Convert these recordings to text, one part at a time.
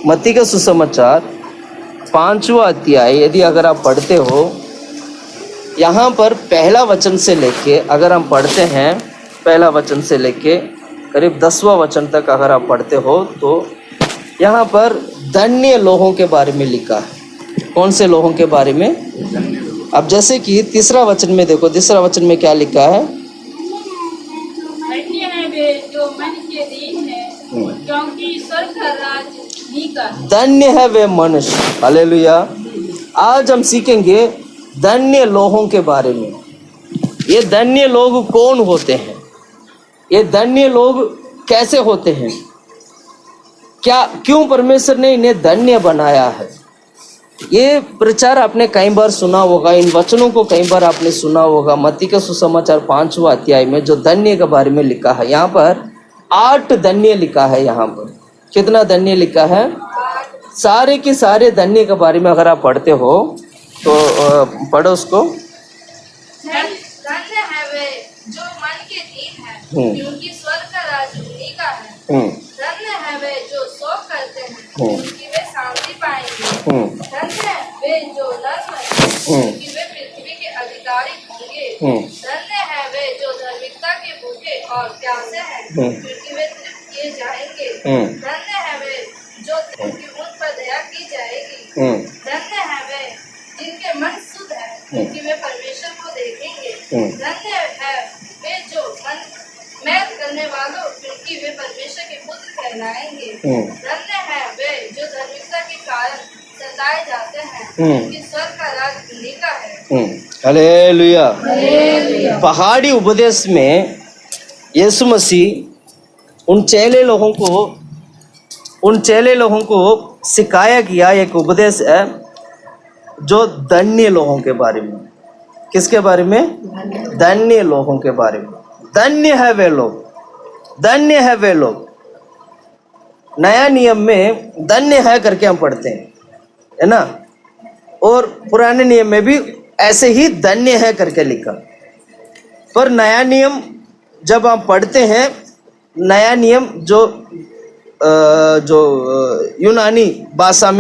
मत्ती का सुसमाचार 5वां अध्याय यदि अगर आप पढ़ते हो, यहाँ पर पहला वचन से लेके अगर हम पढ़ते हैं, पहला वचन से लेके करीब 10वां वचन तक अगर आप पढ़ते हो तो यहाँ पर धन्य लोगों के बारे में लिखा है। कौन से लोगों के बारे में? अब जैसे कि तीसरा वचन में देखो, तीसरा वचन में क्या लिखा है? धन्य है वे जो मन के दीन है, क्योंकि स्वर्ग का राज उन्हीं का है। धन्य है वे मनुष्य। हालेलुया। आज हम सीखेंगे धन्य लोगों के बारे में। ये धन्य लोग कौन होते हैं? ये धन्य लोग कैसे होते हैं? क्या क्यों परमेश्वर ने इन्हें धन्य बनाया है? ये प्रचार आपने कई बार सुना होगा, इन वचनों को कई बार आपने सुना होगा। मत्ती का सुसमाचार 5वां अध्याय में जो धन्य के बारे में लिखा है, यहाँ पर 8 धन्य लिखा है। यहाँ पर कितना धन्य लिखा है? सारे के सारे धन्य के बारे में अगर आप पढ़ते हो तो पढ़ो उसको। धन्य है वे जो मन के दीन है, क्योंकि स्वर्ग का राज उन्हीं का है। धन्य है वे जो शोक करते हैं, क्योंकि वे शांति पाएंगे। धन्य वे जो नर्म हैं, क्योंकि वे पृथ्वी के अधिकारी होंगे। धन्य है वे जो धार्मिकता के भूखे और प्यासे हैं, क्योंकि वे तृप्त किए जाएंगे। धन्य है वे जो उनकी उन पर दया की जाएगी। धन्य है वे जिनके मन शुद्ध है, क्योंकि वे परमेश्वर को देखेंगे। धन्य है वे जो मन मैल करने वालों, क्योंकि वे परमेश्वर के पुत्र कहलाएंगे। धन्य है वे जो धार्मिकता के कारण सताए जाते हैं, क्योंकि स्वर्ग का राज उन्हीं का है। हालेलुया। पहाड़ी उपदेश में यीशु मसीह उन चेले लोगों को सिखाया गया एक उपदेश है जो धन्य लोगों के बारे में। किसके बारे में? धन्य लोगों के बारे में। धन्य है वे लोग, धन्य है वे लोग। नया नियम में धन्य है करके हम पढ़ते हैं, है ना? और पुराने नियम में भी ऐसे ही धन्य है करके लिखा। पर नया नियम जब हम पढ़ते हैं, नया नियम जो यूनानी भाषा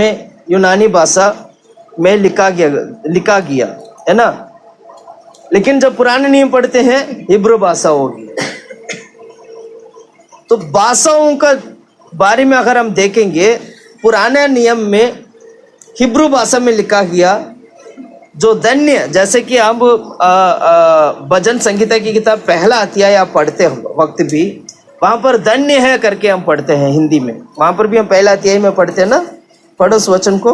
में लिखा गया, है ना? लेकिन जब पुराने नियम पढ़ते हैं, हिब्रू भाषा होगी। तो भाषाओं का बारे में अगर हम देखेंगे, पुराने नियम में हिब्रू भाषा में लिखा गया जो धन्य, जैसे कि हम भजन संगीता की किताब पहला अध्याय आप पढ़ते वक्त भी वहाँ पर धन्य है करके हम पढ़ते हैं हिंदी में। वहाँ पर भी हम पहला अध्याय में पढ़ते हैं ना। पढ़ो उस वचन को,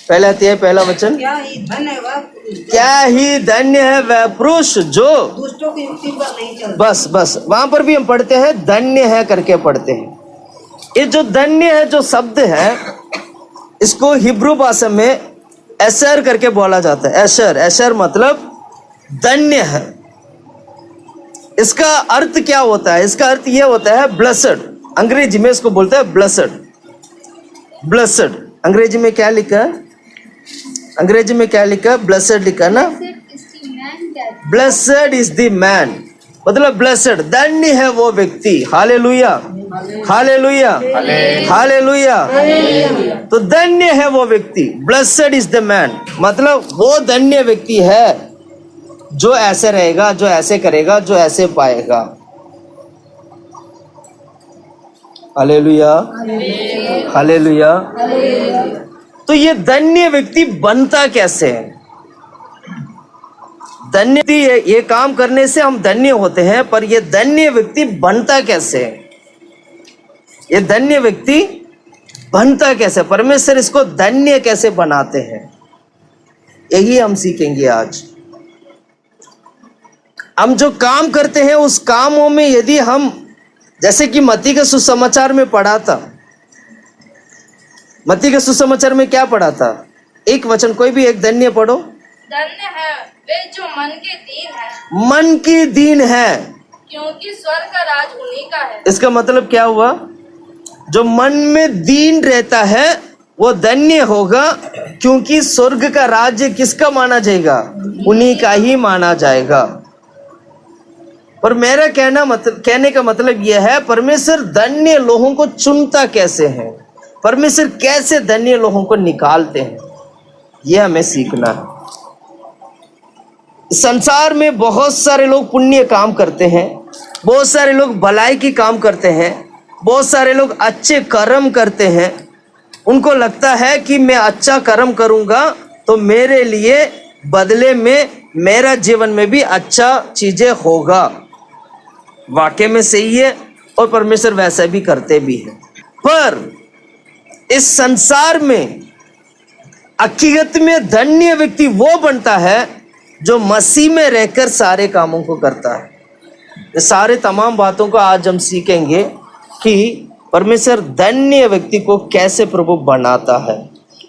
पहला अध्याय पहला वचन। क्या ही धन्य है वह पुरुष जो दुष्टों की युक्ति पर नहीं चलता। बस वहां पर भी हम पढ़ते हैं धन्य है करके पढ़ते हैं। ये जो धन्य है जो शब्द है, इसको हिब्रू भाषा में एशर करके बोला जाता है। एशर मतलब धन्य है। इसका अर्थ क्या होता है? इसका अर्थ यह होता है ब्लेस्ड। अंग्रेजी में इसको बोलते हैं ब्लेस्ड। अंग्रेजी में क्या लिखा है? अंग्रेजी में क्या लिखा? ब्लेस्ड लिखा ना। ब्लेस्ड इज द मैन, मतलब ब्लेस्ड, धन्य है वो व्यक्ति। Hallelujah, hallelujah, hallelujah. तो धन्य है वो व्यक्ति, ब्लेस्ड इज द मैन, मतलब वो धन्य व्यक्ति है जो ऐसे रहेगा, जो ऐसे करेगा, जो ऐसे पाएगा। Hallelujah, hallelujah. तो ये धन्य व्यक्ति बनता कैसे है? धन्य ये काम करने से हम धन्य होते हैं, पर ये धन्य व्यक्ति बनता कैसे है? ये धन्य व्यक्ति बनता कैसे? परमेश्वर इसको धन्य कैसे बनाते हैं, यही हम सीखेंगे आज। हम जो काम करते हैं उस कामों में यदि हम, जैसे कि मत्ती के सुसमाचार में पढ़ा था, मत्ती के सुसमाचार में क्या पढ़ा था? एक वचन, कोई भी एक धन्य पढ़ो। धन्य है वे जो मन के दीन है, मन की दीन है, क्योंकि स्वर्ग का राज उन्हीं का है। इसका मतलब क्या हुआ? जो मन में दीन रहता है वो धन्य होगा, क्योंकि स्वर्ग का राज्य किसका माना जाएगा? उन्हीं का ही माना जाएगा। और मेरा कहने का मतलब यह है, परमेश्वर धन्य लोगों को चुनता कैसे है, परमेश्वर कैसे धन्य लोगों को निकालते हैं, यह हमें सीखना है। संसार में बहुत सारे लोग पुण्य काम करते हैं, बहुत सारे लोग भलाई की काम करते हैं, बहुत सारे लोग अच्छे कर्म करते हैं। उनको लगता है कि मैं अच्छा कर्म करूंगा तो मेरे लिए बदले में मेरा जीवन में भी अच्छा चीजें होगा। वाकई में सही है और परमेश्वर वैसा भी करते भी है। पर इस संसार में हकीकत में धन्य व्यक्ति वो बनता है जो मसीह में रहकर सारे कामों को करता है। ये सारे तमाम बातों को आज हम सीखेंगे कि परमेश्वर धन्य व्यक्ति को कैसे प्रभु बनाता है,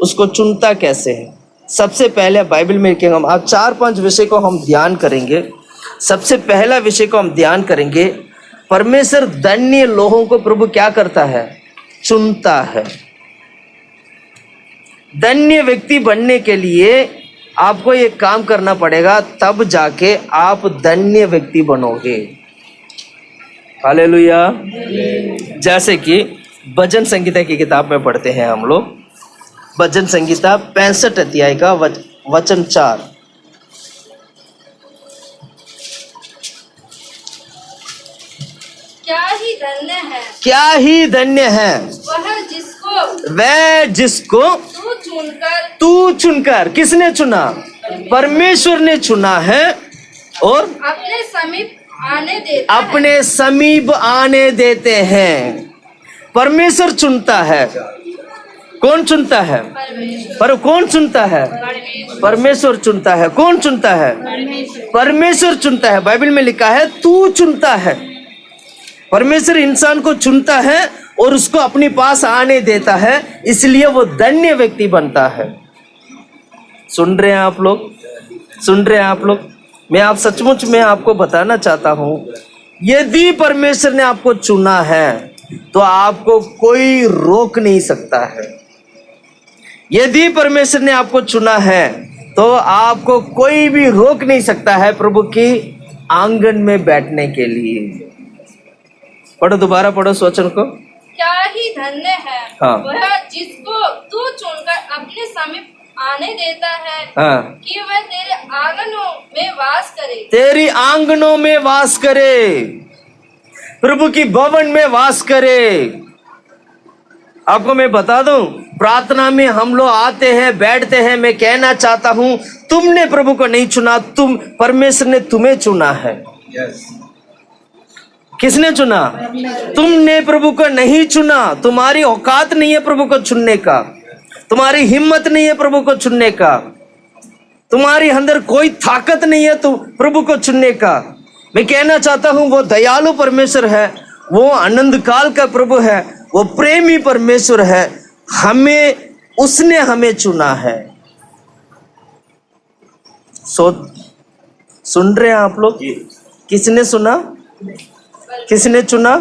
उसको चुनता कैसे है। सबसे पहले बाइबल में लिखेंगे, हम आज 4-5 विषय को हम ध्यान करेंगे। सबसे पहला विषय को हम ध्यान करेंगे, परमेश्वर धन्य लोगों को प्रभु क्या करता है, चुनता है। धन्य व्यक्ति बनने के लिए आपको एक काम करना पड़ेगा, तब जाके आप धन्य व्यक्ति बनोगे। हालेलुया। जैसे कि भजन संगीता की किताब में पढ़ते हैं हम लोग, भजन संगीता 65 अध्याय का वचन 4। क्या ही धन्य है, क्या ही धन्य है वह जिसको तू चुनकर, किसने चुना, परमेश्वर ने चुना है और अपने समीप आने देते हैं। परमेश्वर चुनता है। कौन चुनता है? पर कौन चुनता है? परमेश्वर चुनता है। कौन चुनता है? परमेश्वर चुनता है। बाइबल में लिखा है तू चुनता है। परमेश्वर इंसान को चुनता है और उसको अपने पास आने देता है, इसलिए वो धन्य व्यक्ति बनता है। सुन रहे हैं आप लोग? सुन रहे हैं आप लोग? मैं आप सचमुच में आपको बताना चाहता हूं, यदि परमेश्वर ने आपको चुना है तो आपको कोई रोक नहीं सकता है। यदि परमेश्वर ने आपको चुना है तो आपको कोई भी रोक नहीं सकता है प्रभु की आंगन में बैठने के लिए। पढ़ो, दोबारा पढ़ो उस वचन को। क्या ही धन्य है वह जिसको तू चुनकर अपने समीप आने देता है, कि वह तेरे आंगनों में वास करे। तेरी आंगनों में वास करे, प्रभु की भवन में वास करे। आपको मैं बता दूं, प्रार्थना में हम लोग आते हैं, बैठते हैं। मैं कहना चाहता हूं, तुमने प्रभु को नहीं चुना, परमेश्वर ने तुम्हें चुना है। किसने चुना? तुमने प्रभु को नहीं चुना। तुम्हारी औकात नहीं है प्रभु को चुनने का, तुम्हारी हिम्मत नहीं है प्रभु को चुनने का, तुम्हारी अंदर कोई ताकत नहीं है तो प्रभु को चुनने का। मैं कहना चाहता हूं, वो दयालु परमेश्वर है, वो आनंद काल का प्रभु है, वो प्रेमी परमेश्वर है। उसने हमें चुना है। सुन रहे हैं आप लोग? किसने सुना? किसने चुना?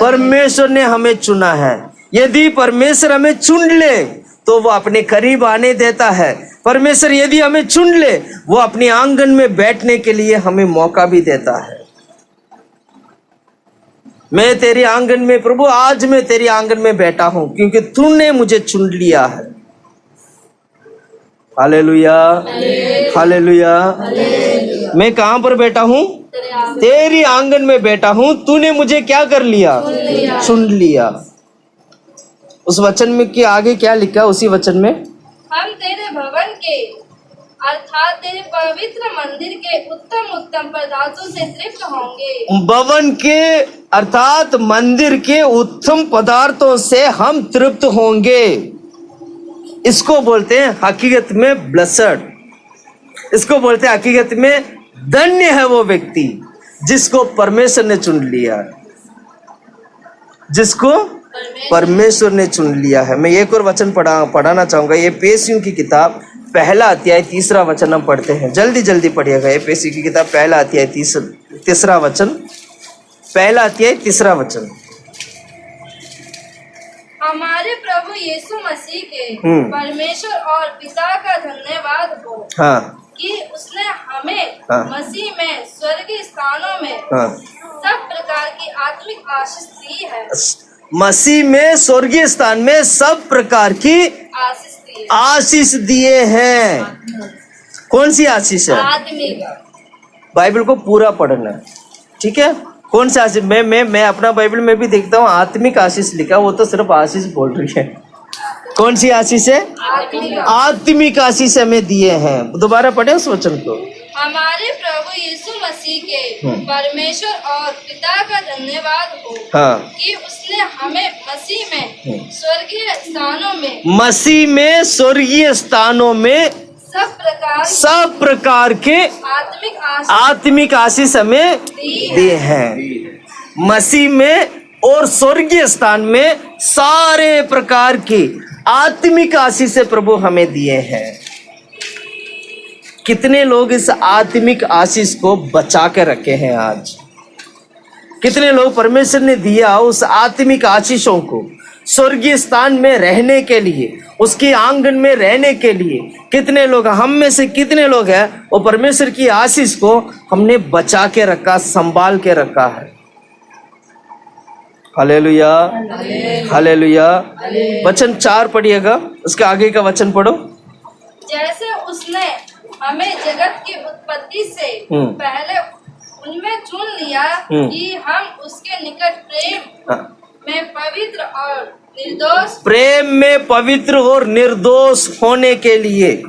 परमेश्वर ने हमें चुना है। यदि परमेश्वर हमें चुन ले तो वो अपने करीब आने देता है। परमेश्वर यदि हमें चुन ले, वो अपने आंगन में बैठने के लिए हमें मौका भी देता है। मैं तेरे आंगन में, प्रभु आज मैं तेरे आंगन में बैठा हूं क्योंकि तूने मुझे चुन लिया है। Hallelujah, hallelujah. मैं कहां पर बैठा हूं? तेरी आंगन में बैठा हूं। तूने मुझे क्या कर लिया? चुन लिया। उस वचन में के आगे क्या लिखा? उसी वचन में, हम तेरे भवन के अर्थात तेरे पवित्र मंदिर के उत्तम उत्तम पदार्थों से तृप्त होंगे। भवन के अर्थात मंदिर के उत्तम पदार्थों से हम तृप्त होंगे। इसको बोलते हैं हकीकत में ब्लेस्ड। इसको बोलते हैं हकीकत में धन्य है वो व्यक्ति जिसको परमेश्वर ने चुन लिया, जिसको परमेश्वर ने चुन लिया है। मैं एक और वचन पढ़ाना चाहूंगा। ये एफेसियों की किताब 1 अध्याय 3 वचन हम पढ़ते हैं। जल्दी जल्दी पढ़िएगा। एफेसियों की किताब 1 अध्याय 3 वचन। 1 अध्याय 3 वचन। हमारे प्रभु यीशु मसीह के परमेश्वर और पिता का धन्यवाद हो कि उसने हमें हाँ। मसीह में स्वर्गीय स्थानों में हाँ। सब प्रकार की आत्मिक आशीष दी है। मसीह में स्वर्गीय स्थान में सब प्रकार की आशीष दी है। आशीष दिए हैं। कौन सी आशीष है? आत्मिक। बाइबल को पूरा पढ़ना है, ठीक है। कौन सा आशीष? मैं अपना बाइबल में भी देखता हूँ आत्मिक आशीष लिखा, वो तो सिर्फ आशीष बोल रही है। कौन सी आशीष है? आत्मिक। आत्मिक आशीष हमें दिए हैं। दोबारा पढ़े उस वचन को। हमारे प्रभु यीशु मसीह के परमेश्वर और पिता का धन्यवाद हो हाँ। कि उसने हमें मसीह में स्वर्गीय स्थानों में मसीह में स्वर्गीय स्थानों में सब प्रकार के आत्मिक आशीष हमें दिए हैं। मसीह में और स्वर्गीय स्थान में सारे प्रकार की आत्मिक आशीष से प्रभु हमें दिए हैं। कितने लोग इस आत्मिक आशीष को बचा के रखे हैं आज? कितने लोग परमेश्वर ने दिया उस आत्मिक आशीषों को स्वर्गीय स्थान में रहने के लिए, उसके आंगन में रहने के लिए? कितने लोग, हम में से कितने लोग हैं वो परमेश्वर की आशीष को हमने बचा के रखा, संभाल के रखा है? Hallelujah, hallelujah. वचन 4 पढ़िएगा, उसके आगे का वचन पढ़ो। जैसे उसने हमें जगत की उत्पत्ति से पहले उनमें चुन लिया कि हम उसके निकट प्रेम में पवित्र और निर्दोष होने के लिए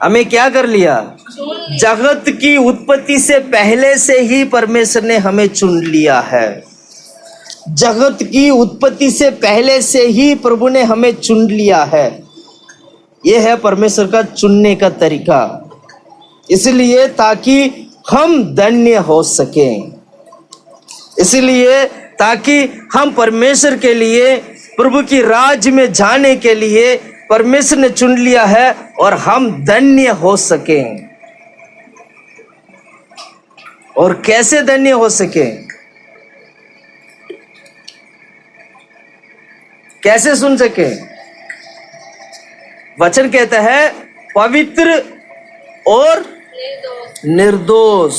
हमें क्या कर लिया? जगत की उत्पत्ति से पहले से ही परमेश्वर ने हमें चुन लिया है। जगत की उत्पत्ति से पहले से ही प्रभु ने हमें चुन लिया है। यह है परमेश्वर का चुनने का तरीका, इसलिए ताकि हम धन्य हो सकें, इसलिए ताकि हम परमेश्वर के लिए, प्रभु की राज्य में जाने के लिए परमेश्वर ने चुन लिया है और हम धन्य हो सकें। और कैसे धन्य हो सकें? कैसे सुन सके? वचन कहता है पवित्र और निर्दोष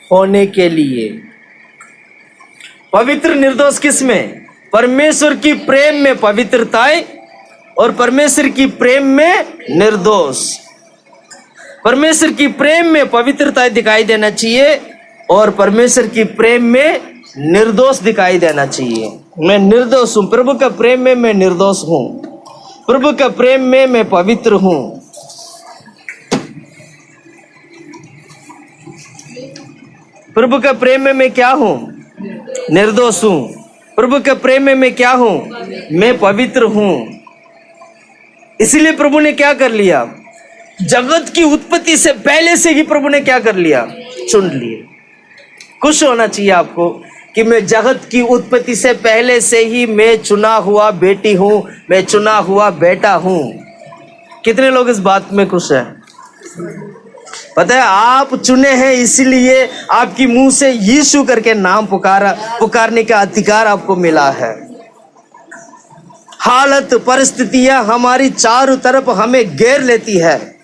होने के लिए। पवित्र निर्दोष किस में? परमेश्वर की प्रेम में पवित्रताएं और परमेश्वर की प्रेम में निर्दोष। परमेश्वर की प्रेम में पवित्रताएं दिखाई देना चाहिए और परमेश्वर की प्रेम में निर्दोष दिखाई देना चाहिए। मैं निर्दोष हूं, प्रभु का प्रेम में मैं निर्दोष हूं, प्रभु का प्रेम में मैं पवित्र हूं। प्रभु का प्रेम में मैं क्या हूं? निर्दोष हूं। प्रभु के प्रेम में मैं क्या हूं? मैं पवित्र हूं। इसलिए प्रभु ने क्या कर लिया? जगत की उत्पत्ति से पहले से ही प्रभु ने क्या कर लिया? चुन लिए। खुश होना चाहिए आपको कि मैं जगत की उत्पत्ति से पहले से ही मैं चुना हुआ बेटी हूं, मैं चुना हुआ बेटा हूं। कितने लोग इस बात में खुश हैं? पता है आप चुने हैं, इसलिए आपकी मुंह से यीशु करके नाम पुकारने का अधिकार आपको मिला है। हालत परिस्थितियां हमारी चारों तरफ हमें घेर लेती है,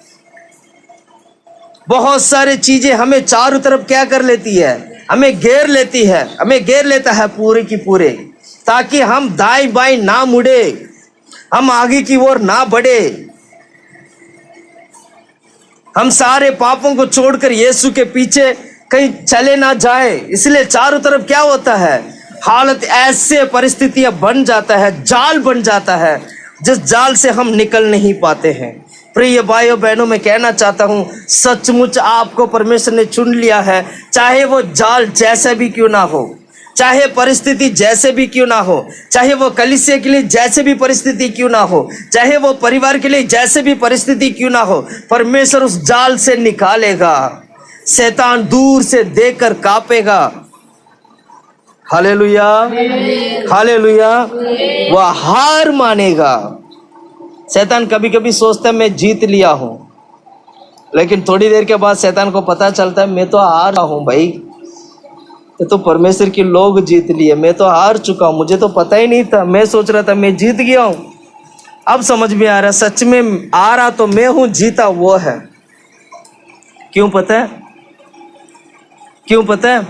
बहुत सारी चीजें हमें चारों तरफ क्या कर लेती है? हमें घेर लेती है, हमें घेर लेता है पूरे की पूरे, ताकि हम दाएं बाएं ना मुड़े, हम आगे की ओर ना बढ़े, हम सारे पापों को छोड़कर यीशु के पीछे कहीं चले ना जाए। इसलिए चारों तरफ क्या होता है? हालत ऐसे परिस्थितियां बन जाता है, जाल बन जाता है, जिस जाल से हम निकल नहीं पाते हैं। प्रिय भाइयों बहनों, मैं कहना चाहता हूं सचमुच आपको परमेश्वर ने चुन लिया है, चाहे वो जाल जैसा भी क्यों ना हो, चाहे परिस्थिति जैसे भी क्यों ना हो, चाहे वो कलीसिया के लिए जैसे भी परिस्थिति क्यों ना हो, चाहे वो परिवार के लिए जैसे भी परिस्थिति क्यों ना हो, परमेश्वर उस जाल से निकालेगा। शैतान दूर से देखकर कांपेगा। Hallelujah, hallelujah. वह हार मानेगा। शैतान कभी कभी सोचता है मैं जीत लिया हूं, लेकिन थोड़ी देर के बाद शैतान को पता चलता है मैं तो हार रहा हूं भाई, ये तो परमेश्वर के लोग जीत लिए, मैं तो हार चुका हूं, मुझे तो पता ही नहीं था, मैं सोच रहा था मैं जीत गया हूं। अब समझ में आ रहा, सच में आ रहा तो मैं हूं, जीता वो है। क्यों पता है? क्यों पता है?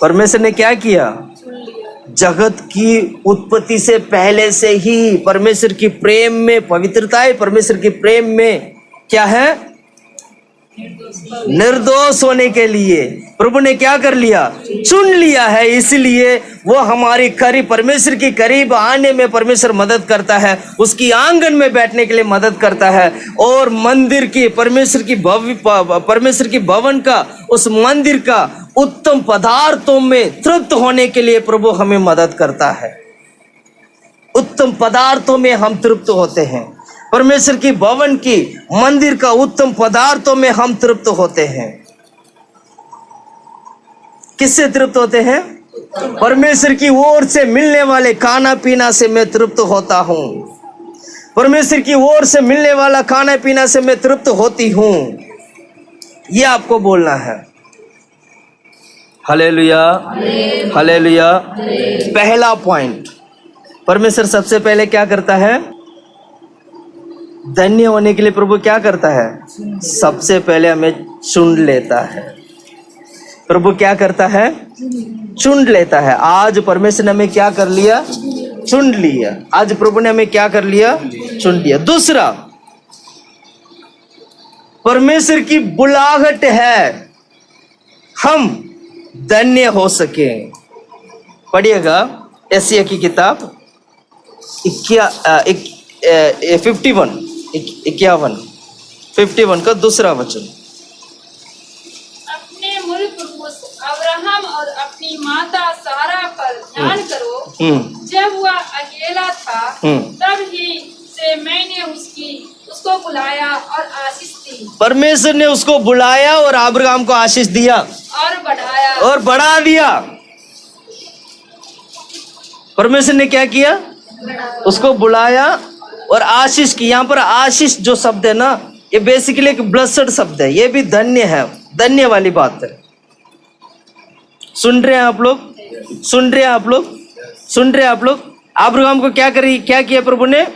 परमेश्वर ने क्या किया? जगत की उत्पत्ति से पहले से ही परमेश्वर की प्रेम में पवित्रता है, परमेश्वर की प्रेम में क्या है? निर्दोष होने के लिए प्रभु ने क्या कर लिया? चुन लिया है। इसलिए वो हमारी करीब, परमेश्वर की करीब आने में परमेश्वर मदद करता है, उसकी आंगन में बैठने के लिए मदद करता है, और मंदिर की परमेश्वर की भवन का, उस मंदिर का उत्तम पदार्थों में तृप्त होने के लिए प्रभु हमें मदद करता है। उत्तम पदार्थों में हम तृप्त होते हैं। परमेश्वर की भवन की, मंदिर का उत्तम पदार्थों में हम तृप्त होते हैं। किससे तृप्त होते हैं? परमेश्वर की ओर से मिलने वाले खाना पीना से मैं तृप्त होता हूं। परमेश्वर की ओर से मिलने वाला खाना पीना से मैं तृप्त होती हूं। यह आपको बोलना है। Hallelujah, hallelujah. पहला पॉइंट, परमेश्वर सबसे पहले क्या करता है? धन्य होने के लिए प्रभु क्या करता है? सबसे पहले हमें चुन लेता है। प्रभु क्या करता है? चुन लेता है। आज परमेश्वर ने हमें क्या कर लिया? चुन लिया। आज प्रभु ने हमें क्या कर लिया? चुन लिया। दूसरा, परमेश्वर की बुलाहट है हम धन्य हो सके। पढ़िएगा एशिया की किताब 51 का दूसरा वचन। अपने मूल पुरुष अब्राहम और अपनी माता सारा पर ध्यान करो। जब वह अकेला था तब ही से मैंने उसको बुलाया और आशीष दी। परमेश्वर ने उसको बुलाया और अब्राहम को आशीष दिया और बढ़ा दिया। परमेश्वर ने क्या किया? उसको बुलाया और आशीष की। यहाँ पर आशीष जो शब्द है ना, ये बेसिकली एक ब्लेस्ड शब्द है। ये भी धन्य है, धन्य वाली बात है। सुन रहे हैं आप लोग? सुन रहे हैं आप लोग? सुन रहे हैं आप लोग? अब्राहम को क्या किया प्रभु ने?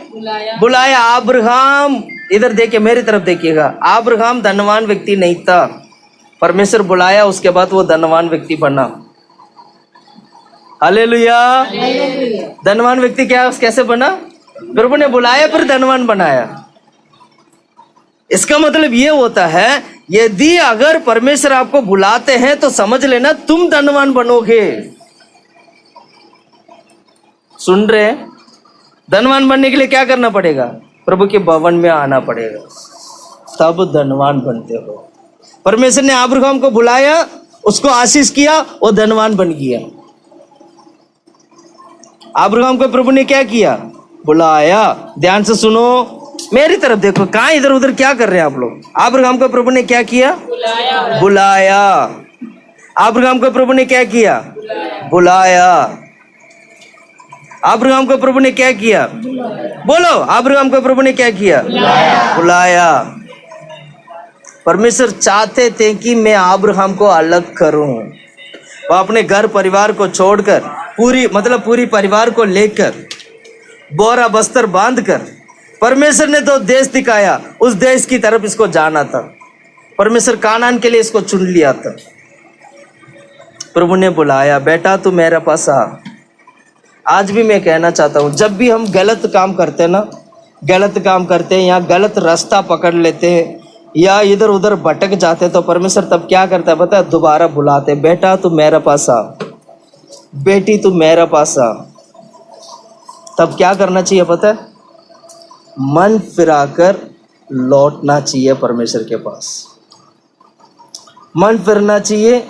बुलाया। अब्राहम, इधर देखिए, मेरी तरफ देखिएगा। अब्राहम धनवान व्यक्ति नहीं था, परमेश्वर बुलाया, उसके बाद वो धनवान व्यक्ति बना। हालेलुया। धनवान व्यक्ति कैसे बना? प्रभु ने बुलाया फिर धनवान बनाया। इसका मतलब ये होता है, यदि अगर परमेश्वर आपको बुलाते हैं तो समझ लेना तुम धनवान बनोगे। सुन रहे हैं? धनवान बनने के लिए क्या करना पड़ेगा? प्रभु के भवन में आना पड़ेगा, तब धनवान बनते हो। परमेश्वर ने अब्राहम को बुलाया, उसको आशीष किया, वो धनवान बन गया। अब्राहम को प्रभु ने क्या किया? बुलाया। ध्यान से सुनो, मेरी तरफ देखो, कहां इधर उधर क्या कर रहे हैं आप लोग? अब्राहम को प्रभु ने क्या किया? बुलाया। अब्राहम को प्रभु ने क्या किया? बुलाया। अब्राहम को प्रभु ने क्या किया? बोलो, अब्राहम को प्रभु ने क्या किया? बुलाया। परमेश्वर चाहते थे कि मैं अब्राहम को अलग करूं। वो अपने घर परिवार को छोड़कर, पूरी परिवार को लेकर, बोरा बस्तर बांधकर, परमेश्वर ने तो देश दिखाया, उस देश की तरफ इसको जाना था। परमेश्वर कानान के लिए इसको चुन लिया था। प्रभु ने बुलाया, बेटा तू मेरे पास आ। आज भी मैं कहना चाहता हूं, जब भी हम गलत काम करते हैं या गलत रास्ता पकड़ लेते हैं या इधर उधर भटक जाते हैं, तो परमेश्वर तब क्या करता है पता है? दोबारा बुलाते, बेटा तू मेरे पास आ, बेटी तू मेरे पास आ। तब क्या करना चाहिए पता है? मन फिराकर लौटना चाहिए परमेश्वर के पास। मन फिरना चाहिए।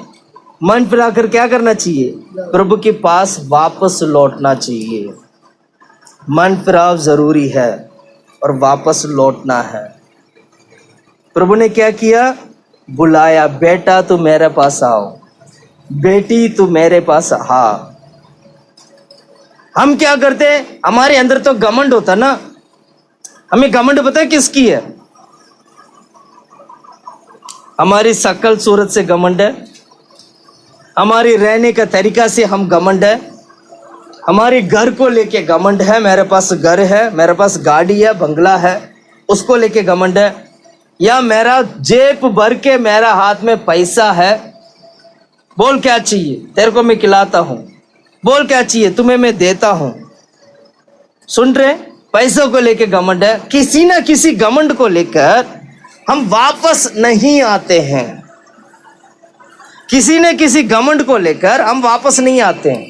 मन फिराकर क्या करना चाहिए? प्रभु के पास वापस लौटना चाहिए। मन फिराव जरूरी है और वापस लौटना है। प्रभु ने क्या किया? बुलाया, बेटा तू मेरे पास आओ, बेटी तू मेरे पास आ। हम क्या करते हैं? हमारे अंदर तो घमंड होता ना। हमें घमंड पता है किसकी है? हमारी शकल सूरत से घमंड है, हमारी रहने का तरीका से हम घमंड है, हमारे घर को लेके घमंड है। मेरे पास घर है, मेरे पास गाड़ी है, बंगला है, उसको लेके घमंड है। या मेरा जेब भर के मेरा हाथ में पैसा है, बोल क्या चाहिए, तेरे को मैं खिलाता हूं, बोल क्या चाहिए, तुम्हें मैं देता हूं। सुन रहे, पैसों को लेके घमंड है। किसी ना किसी घमंड को लेकर हम वापस नहीं आते हैं। किसी न किसी घमंड को लेकर हम वापस नहीं आते हैं।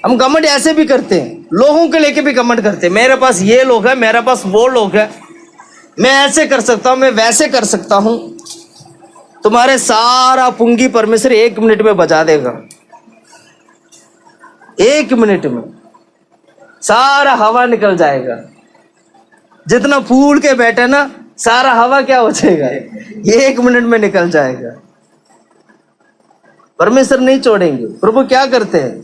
हम घमंड ऐसे भी करते हैं, लोगों को लेके भी घमंड करते हैं। मेरे पास ये लोग है, मेरे पास वो लोग है, मैं ऐसे कर सकता हूं, मैं वैसे कर सकता हूं। तुम्हारे सारा पुंगी परमेश्वर 1 मिनट में बजा देगा। 1 मिनट में सारा हवा निकल जाएगा। जितना फूल के बैठे ना, सारा हवा क्या हो जाएगा, 1 मिनट में निकल जाएगा। परमेश्वर नहीं छोड़ेंगे। प्रभु क्या करते हैं,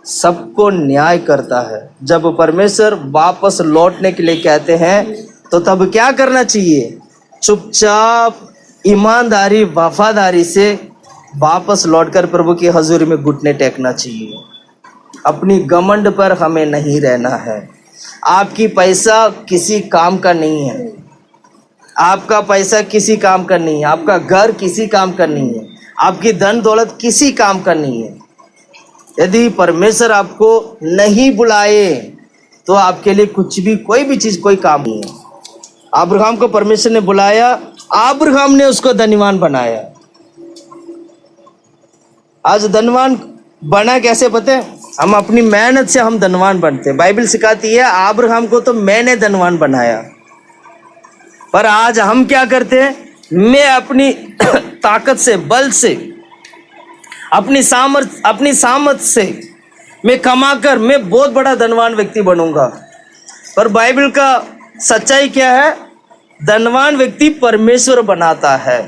सबको न्याय करता है। जब परमेश्वर वापस लौटने के लिए कहते हैं तो तब क्या करना चाहिए, चुपचाप ईमानदारी वफादारी से वापस लौटकर प्रभु की हजूरी में घुटने टेकना चाहिए। अपनी घमंड पर हमें नहीं रहना है। आपकी पैसा किसी काम का नहीं है, आपका पैसा किसी काम का नहीं है, आपका घर किसी काम का नहीं है, आपकी धन दौलत किसी काम का नहीं है। यदि परमेश्वर आपको नहीं बुलाए तो आपके लिए कुछ भी, कोई भी चीज कोई काम नहीं है। अब्राहम को परमेश्वर ने बुलाया, अब्राहम ने उसको धनवान बनाया। आज धनवान बना कैसे पता है, हम अपनी मेहनत से हम धनवान बनते हैं। बाइबल सिखाती है अब्राहम को तो मैंने धनवान बनाया। पर आज हम क्या करते हैं, मैं अपनी ताकत से, बल से, अपनी सामर्थ से मैं कमाकर मैं बहुत बड़ा धनवान व्यक्ति बनूंगा। पर बाइबल का सच्चाई क्या है, धनवान व्यक्ति परमेश्वर बनाता है।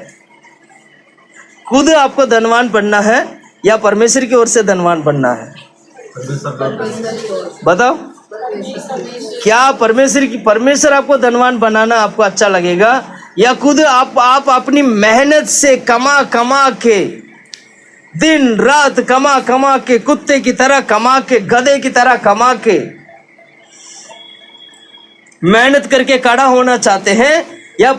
खुद आपको धनवान बनना है या परमेश्वर की ओर से धनवान बनना है, बताओ। क्या परमेश्वर आपको धनवान बनाना आपको अच्छा लगेगा, या खुद आप अपनी मेहनत से कमा के, दिन रात कमा के, कुत्ते की तरह कमा के, गधे की तरह कमा के मेहनत करके खड़ा होना चाहते हैं, या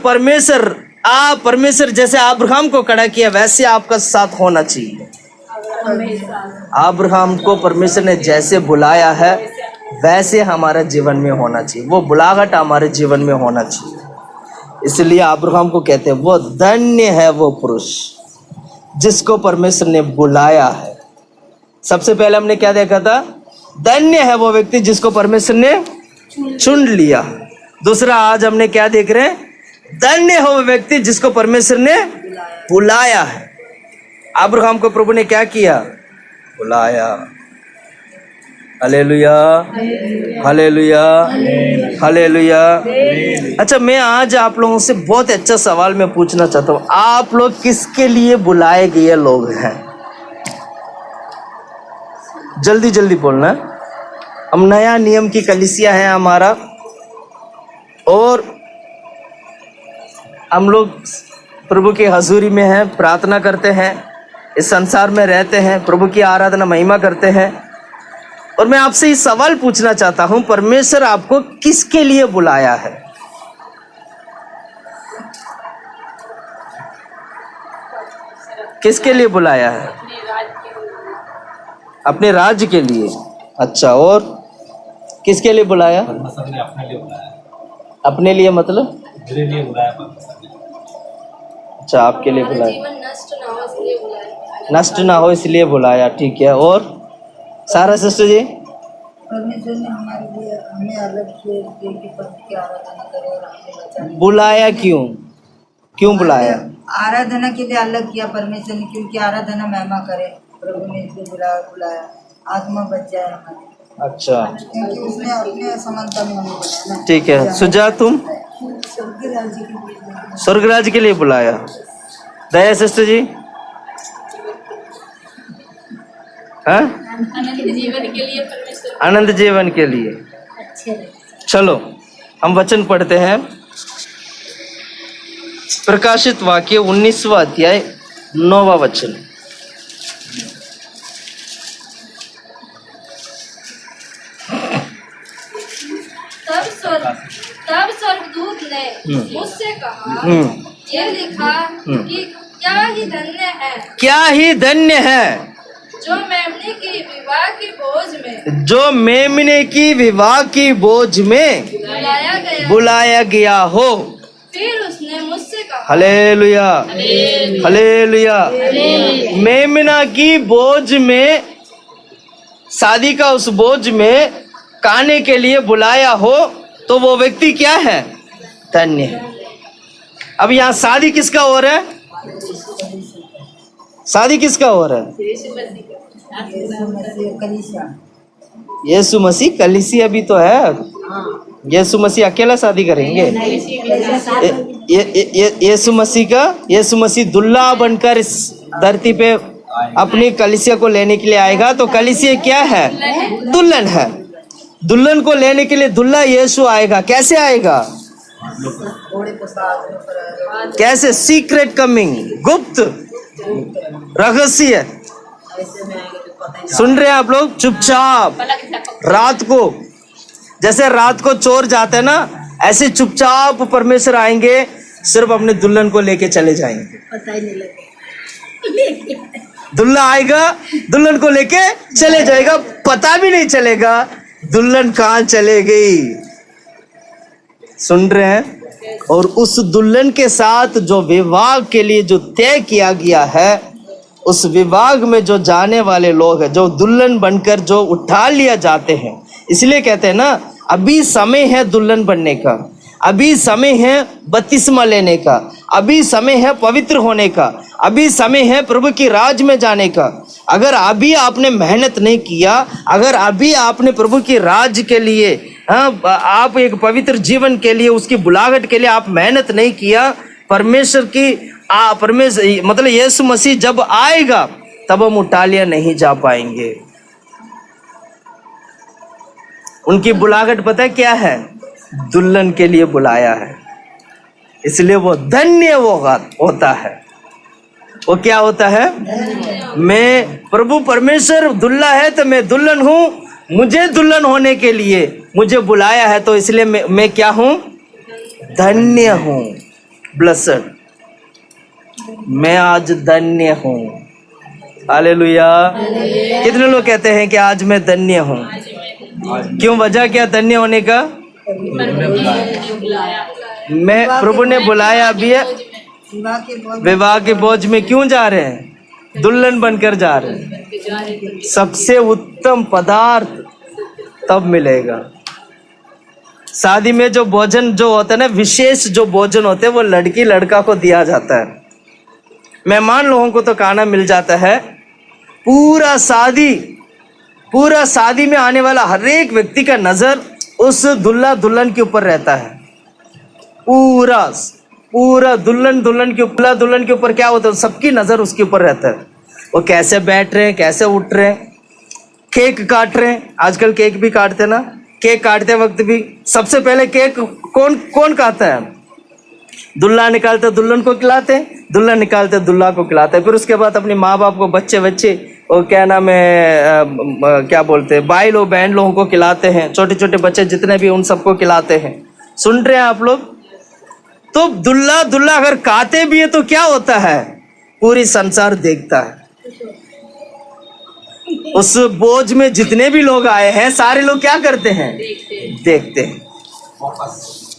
परमेश्वर जैसे अब्राहम को खड़ा किया वैसे आपका साथ होना चाहिए। अब्राहम को परमेश्वर ने जैसे बुलाया है वैसे हमारे जीवन में होना चाहिए, वो बुलाहट हमारे जीवन में होना चाहिए। इसलिए अब्राहम को कहते हैं वो धन्य है वो पुरुष जिसको परमेश्वर ने बुलाया है। सबसे पहले हमने क्या देखा था, धन्य है वो व्यक्ति जिसको परमेश्वर ने चुन लिया। दूसरा आज हमने क्या देख रहे हैं, धन्य है वो व्यक्ति जिसको परमेश्वर ने बुलाया है। अब्राहम को प्रभु ने क्या किया, बुलाया। Hallelujah, hallelujah, hallelujah. अच्छा, मैं आज आप लोगों से बहुत अच्छा सवाल मैं पूछना चाहता हूँ, आप लोग किसके लिए बुलाए गए लोग हैं? जल्दी जल्दी बोलना। हम नया नियम की कलीसिया है हमारा, और हम लोग प्रभु की हजूरी में हैं, प्रार्थना करते हैं, इस संसार में रहते हैं, प्रभु की आराधना महिमा करते हैं। और मैं आपसे ये सवाल पूछना चाहता हूं, परमेश्वर आपको किसके लिए बुलाया है? किसके लिए बुलाया है? अपने राज्य के लिए। अच्छा, और किसके लिए बुलाया? परमेश्वर ने अपने लिए बुलाया। अपने लिए मतलब मेरे लिए बुलाया परमेश्वर ने। अच्छा, आपके लिए बुलाया, जीवन नष्ट ना हो इसलिए बुलाया। नष्ट ना हो इसलिए बुलाया, ठीक है। और सारा सिस्टर जी, परमेश्वर ने हमारे लिए हमें अलग किए कि पति की आराधना करें और हमें बचाने। बुलाया क्यों बुलाया? आराधना के लिए अलग किया परमेश्वर ने, क्योंकि आराधना महिमा करे। प्रभु ने इसलिए बुलाया, आत्मा बच जाए हमारी। अच्छा, क्योंकि उसने अपने समानता में हमें बनाया ना। ठीक है। सुजा, तुम स्वर्गीय राज्य के लिए स्वर्ग राज्य के लिए बुलाया। दया सिस्टर जी, हाँ, अनंत जीवन के लिए परमेश्वर। आनंद जीवन के लिए। चलो हम वचन पढ़ते हैं। प्रकाशित वाक्य 19वां अध्याय 9वां वचन। तब स्वर्गदूत ने मुझसे कहा, ये लिखा कि क्या ही धन्य है, क्या ही धन्य है जो मेमने की विवाह की भोज में, जो मेमने की विवाह की भोज में बुलाया गया हो। फिर उसने मुझसे कहा, हालेलुया, हालेलुया। मेमना की भोज में, शादी का उस भोज में खाने के लिए बुलाया हो तो वो व्यक्ति क्या है? धन्य है। अब यहाँ शादी किसका हो रहा है? शादी किसका हो रहा है? यीशु मसीह कलीसिया भी तो है। यीशु मसीह अकेला शादी करेंगे? यीशु मसीह दुल्हा बनकर इस धरती पे अपनी कलीसिया को लेने के लिए आएगा। तो कलीसिया क्या है? दुल्हन है। दुल्हन को लेने के लिए दुल्हा यीशु आएगा। कैसे आएगा? कैसे? सीक्रेट कमिंग, गुप्त, रहस्य। सुन रहे हैं आप लोग? चुपचाप रात को, जैसे रात को चोर जाते हैं ना, ऐसे चुपचाप परमेश्वर आएंगे, सिर्फ अपने दुल्हन को लेके चले जाएंगे। पता ही नहीं लगेगा। दुल्हा आएगा, दुल्हन को लेके चले जाएगा, पता भी नहीं चलेगा दुल्हन कहाँ चले गई। सुन रहे हैं? और उस दुल्हन के साथ जो विवाह के लिए जो तय किया गया है, उस विवाह में जो जाने वाले लोग हैं, जो दुल्हन बनकर जो उठा लिया जाते हैं, इसलिए कहते हैं ना, अभी समय है दुल्हन बनने का, अभी समय है बपतिस्मा लेने का, अभी समय है पवित्र होने का, अभी समय है प्रभु की राज में जाने का। अगर अभी आपने मेहनत नहीं किया, अगर अभी आपने प्रभु की राज के लिए, आप एक पवित्र जीवन के लिए, उसकी बुलाहट के लिए आप मेहनत नहीं किया, परमेश्वर की परमेश्वर मतलब यीशु मसीह जब आएगा तब हम उठालिया नहीं जा पाएंगे। उनकी बुलाहट पता है क्या है? दुल्हन के लिए बुलाया है, इसलिए वो धन्य वो होता है। वो क्या होता है? मैं प्रभु परमेश्वर दुल्हा है तो मैं दुल्हन हूँ, मुझे दुल्हन होने के लिए मुझे बुलाया है, तो इसलिए मैं क्या हूँ? धन्य हूँ, ब्लेस्ड। मैं आज धन्य हूँ। हालेलुया। कितने लोग कहते हैं कि आज मैं धन्य हूँ? क्यों? वजह क्या धन्य होने का? मैं प्रभु ने बुलाया अभी है। विवाह के भोज में क्यों जा रहे हैं? दुल्हन बनकर जा रहे हैं। सबसे उत्तम पदार्थ तब मिलेगा। शादी में जो भोजन जो होता है ना, विशेष जो भोजन होते हैं, वो लड़की लड़का को दिया जाता है। मेहमान लोगों को तो खाना मिल जाता है। पूरा शादी में आने वाला हर एक व्यक्ति का नजर उस दुल्हा दुल्हन के ऊपर रहता है। पूरा दुल्हन के ऊपर क्या होता है? सबकी नजर उसके ऊपर रहता है। वो कैसे बैठ रहे हैं, कैसे उठ रहे हैं, केक काट रहे हैं। आजकल केक भी काटते ना, केक काटते वक्त भी सबसे पहले केक कौन काटता है? दुल्हा निकालते दुल्हन को खिलाते, दुल्हन निकालते दुल्हा को खिलाते, फिर उसके बाद अपने माँ बाप को, बच्चे और क्या नाम है, क्या बोलते हैं, भाई लोग बहन लोगों को खिलाते हैं, छोटे छोटे बच्चे जितने भी उन सबको खिलाते हैं। सुन रहे हैं आप लोग? तो दुल्हा अगर खाते भी है तो क्या होता है? पूरी संसार देखता है। उस बोझ में जितने भी लोग आए हैं, सारे लोग क्या करते हैं? देखते हैं।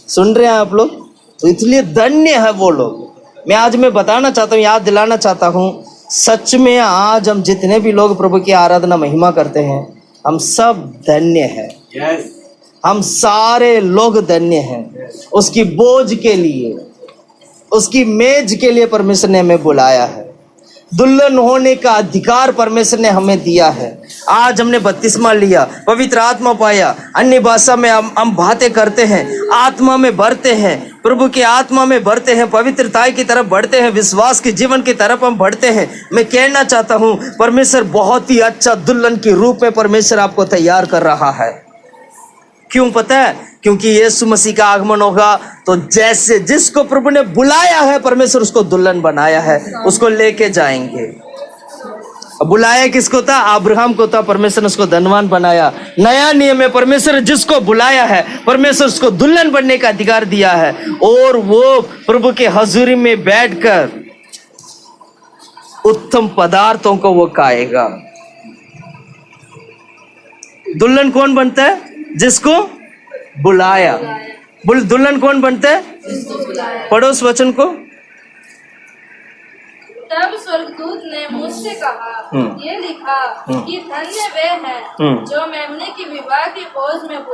सुन रहे हैं आप लोग? तो इसलिए धन्य है वो लोग। मैं बताना चाहता हूँ, याद दिलाना चाहता हूँ, सच में आज हम जितने भी लोग प्रभु की आराधना महिमा करते हैं, हम सब धन्य हैं। हम सारे लोग धन्य हैं। उसकी बोझ के लिए, उसकी मेज के लिए परमेश्वर ने हमें बुलाया है। दुल्हन होने का अधिकार परमेश्वर ने हमें दिया है। आज हमने बपतिस्मा लिया, पवित्र आत्मा पाया, अन्य भाषा में हम बातें करते हैं, आत्मा में बढ़ते हैं, प्रभु की आत्मा में बढ़ते हैं, पवित्रता की तरफ बढ़ते हैं, विश्वास के जीवन की तरफ हम बढ़ते हैं। मैं कहना चाहता हूँ, परमेश्वर बहुत ही अच्छा दुल्हन के रूप में परमेश्वर आपको तैयार कर रहा है। क्यों पता है? क्योंकि यीशु मसीह का आगमन होगा तो जैसे जिसको प्रभु ने बुलाया है, परमेश्वर उसको दुल्हन बनाया है, उसको लेके जाएंगे। बुलाया किसको था? अब्राहम को था। परमेश्वर ने उसको धनवान बनाया। नया नियम में परमेश्वर जिसको बुलाया है, परमेश्वर उसको दुल्हन बनने का अधिकार दिया है, और वो प्रभु के हजूरी में बैठकर उत्तम पदार्थों को वो खाएगा। दुल्हन कौन बनता है? जिसको बुलाया। दुल्हन कौन बनता है? पढ़ो उस वचन को। तब स्वर्गदूत ने मुझसे कहा, ये लिखा कि धन्य वे हैं जो मेमने की विवाह की भोज में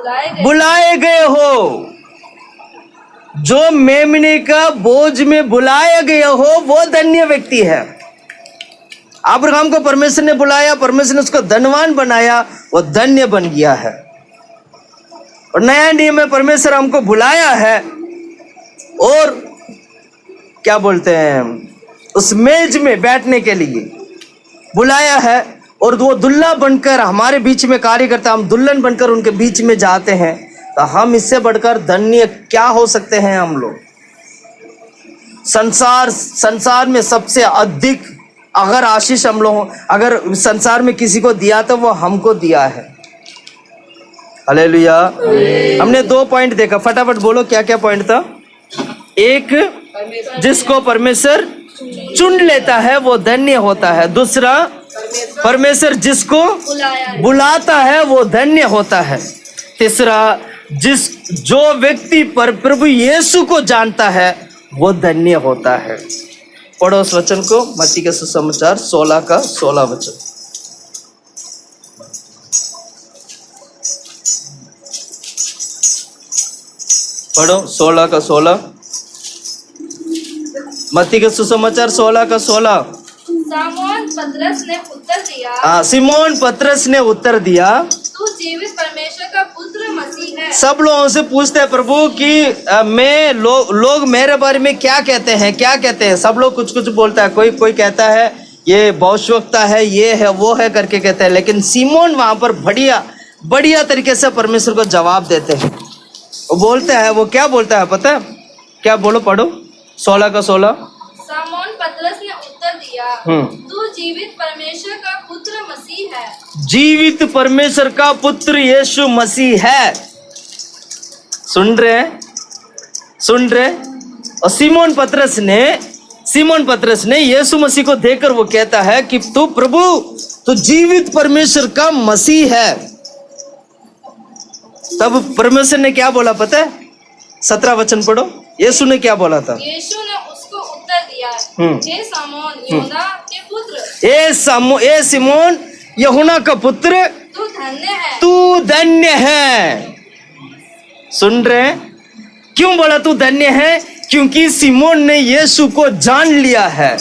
बुलाए गए हो। जो मेमने का भोज में बुलाए गए हो, वो धन्य व्यक्ति है। अब्राहम को परमेश्वर ने बुलाया, परमेश्वर ने उसको धनवान बनाया, वो धन्य बन गया है। और नया नियम में परमेश्वर हमको बुलाया है और क्या बोलते हैं, उस मेज में बैठने के लिए बुलाया है, और वो दुल्हा बनकर हमारे बीच में कार्य करता है। हम दुल्हन बनकर उनके बीच में जाते हैं, तो हम इससे बढ़कर धन्य क्या हो सकते हैं? हम लोग संसार में सबसे अधिक अगर आशीष हम लोग अगर संसार में किसी को दिया तो वो हमको दिया है। हालेलुया। हमने 2 पॉइंट देखा, फटाफट बोलो क्या क्या पॉइंट था। एक, जिसको परमेश्वर चुन लेता है वो धन्य होता है। दूसरा, परमेश्वर जिसको बुलाता है वो धन्य होता है। तीसरा, जो व्यक्ति पर प्रभु यीशु को जानता है वो धन्य होता है। पढ़ो उस वचन को, मत्ती के सुसमाचार 16 का 16 वचन। पढ़ो 16 का 16, मत्ती के सुसमाचार 16 का 16। सिमोन पतरस ने उत्तर दिया, सिमोन पतरस ने उत्तर दिया, तू जीवित परमेश्वर का पुत्र मसीह है। सब लोगों से पूछते हैं प्रभु कि मैं लोग मेरे बारे में क्या कहते हैं, क्या कहते हैं। सब लोग कुछ कुछ बोलता है, कोई कहता है ये भविष्यवक्ता है, ये है वो है करके कहते हैं, लेकिन सिमोन वहां पर बढ़िया तरीके से परमेश्वर को जवाब देते हैं। वो बोलता है, वो क्या बोलता है पता है क्या? बोलो, पढ़ो 16 का 16। सिमोन पतरस ने उत्तर दिया, तू जीवित परमेश्वर का पुत्र मसीह है। जीवित परमेश्वर का पुत्र यीशु मसीह है। सुन रहे? और सिमोन पतरस ने यीशु मसीह को देखकर वो कहता है कि तू प्रभु, तू जीवित परमेश्वर का मसीह है। तब परमेश्वर ने क्या बोला पता है? 17 वचन पढ़ो। यीशु ने क्या बोला था? यीशु ने उसको उत्तर दिया, हे सिमोन यूहन्ना के पुत्र, ए सिमोन यूहन्ना का पुत्र, तू धन्य है। सुन रहे? क्यों बोला तू धन्य है? क्योंकि सिमोन ने यीशु को जान लिया है,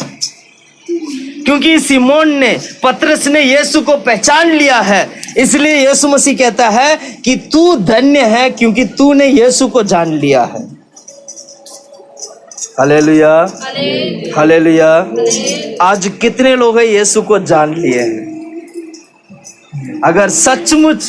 क्योंकि सिमोन ने, पतरस ने यीशु को पहचान लिया है। इसलिए यीशु मसीह कहता है कि तू धन्य है क्योंकि तूने यीशु को जान लिया है। Hallelujah, hallelujah. आज कितने लोग हैं यीशु को जान लिए हैं? अगर सचमुच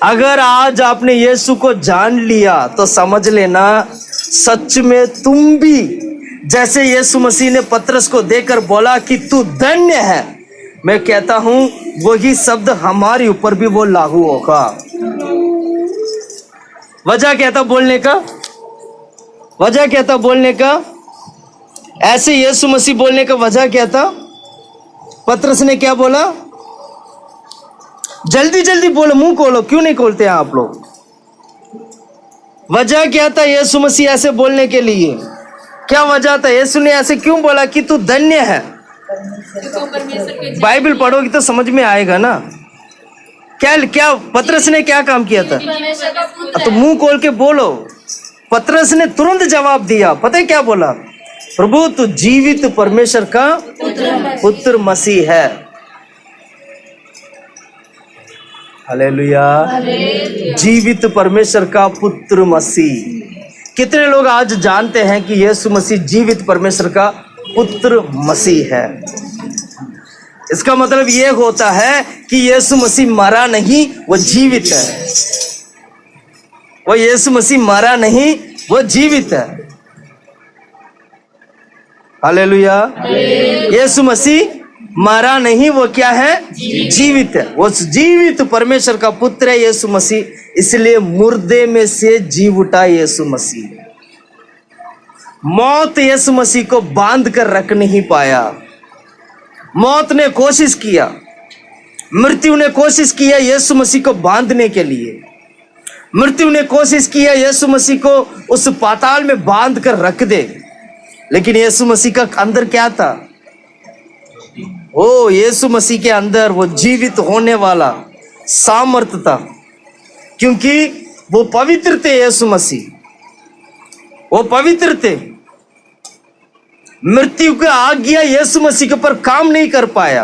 अगर आज आपने यीशु को जान लिया तो समझ लेना सच में तुम भी जैसे यीशु मसीह ने पतरस को देकर बोला कि तू धन्य है, मैं कहता हूं वही शब्द हमारे ऊपर भी वो लागू होगा। वजह क्या था बोलने का? वजह क्या था बोलने का? ऐसे यीशु मसीह बोलने का वजह क्या था? पतरस ने क्या बोला? जल्दी जल्दी बोलो, मुंह खोलो, क्यों नहीं खोलते हैं आप लोग? वजह क्या था यीशु मसीह ऐसे बोलने के लिए? क्या वजह था? यीशु ने ऐसे क्यों बोला कि तू धन्य है? बाइबल पढ़ोगी तो समझ में आएगा ना। क्या पतरस ने क्या काम किया था? तो मुंह खोल के बोलो। पतरस ने तुरंत जवाब दिया। पता है क्या बोला? प्रभु तू जीवित परमेश्वर का पुत्र मसीह है। हालेलुया, जीवित परमेश्वर का पुत्र मसीह। कितने लोग आज जानते हैं कि यीशु मसीह जीवित परमेश्वर का पुत्र मसीह है? इसका मतलब ये होता है कि यीशु मसीह मरा नहीं, वो जीवित है। वो यीशु मसीह मरा नहीं, वो जीवित है। हालेलुया। यीशु मसीह मरा नहीं, वो क्या है? जीवित है। वो जीवित परमेश्वर का पुत्र है यीशु मसीह, इसलिए मुर्दे में से जी उठा यीशु मसीह। मौत यीशु मसीह को बांध कर रख नहीं पाया। मौत ने कोशिश किया, मृत्यु ने कोशिश किया यीशु मसीह को बांधने के लिए। मृत्यु ने कोशिश किया यीशु मसीह को उस पाताल में बांध कर रख दे, लेकिन यीशु मसीह का अंदर क्या था? ओ यीशु मसीह के अंदर वो जीवित होने वाला सामर्थ था, क्योंकि वो पवित्र थे। यीशु मसीह वो पवित्र थे। मृत्यु का आज्ञा यीशु मसीह के ऊपर काम नहीं कर पाया,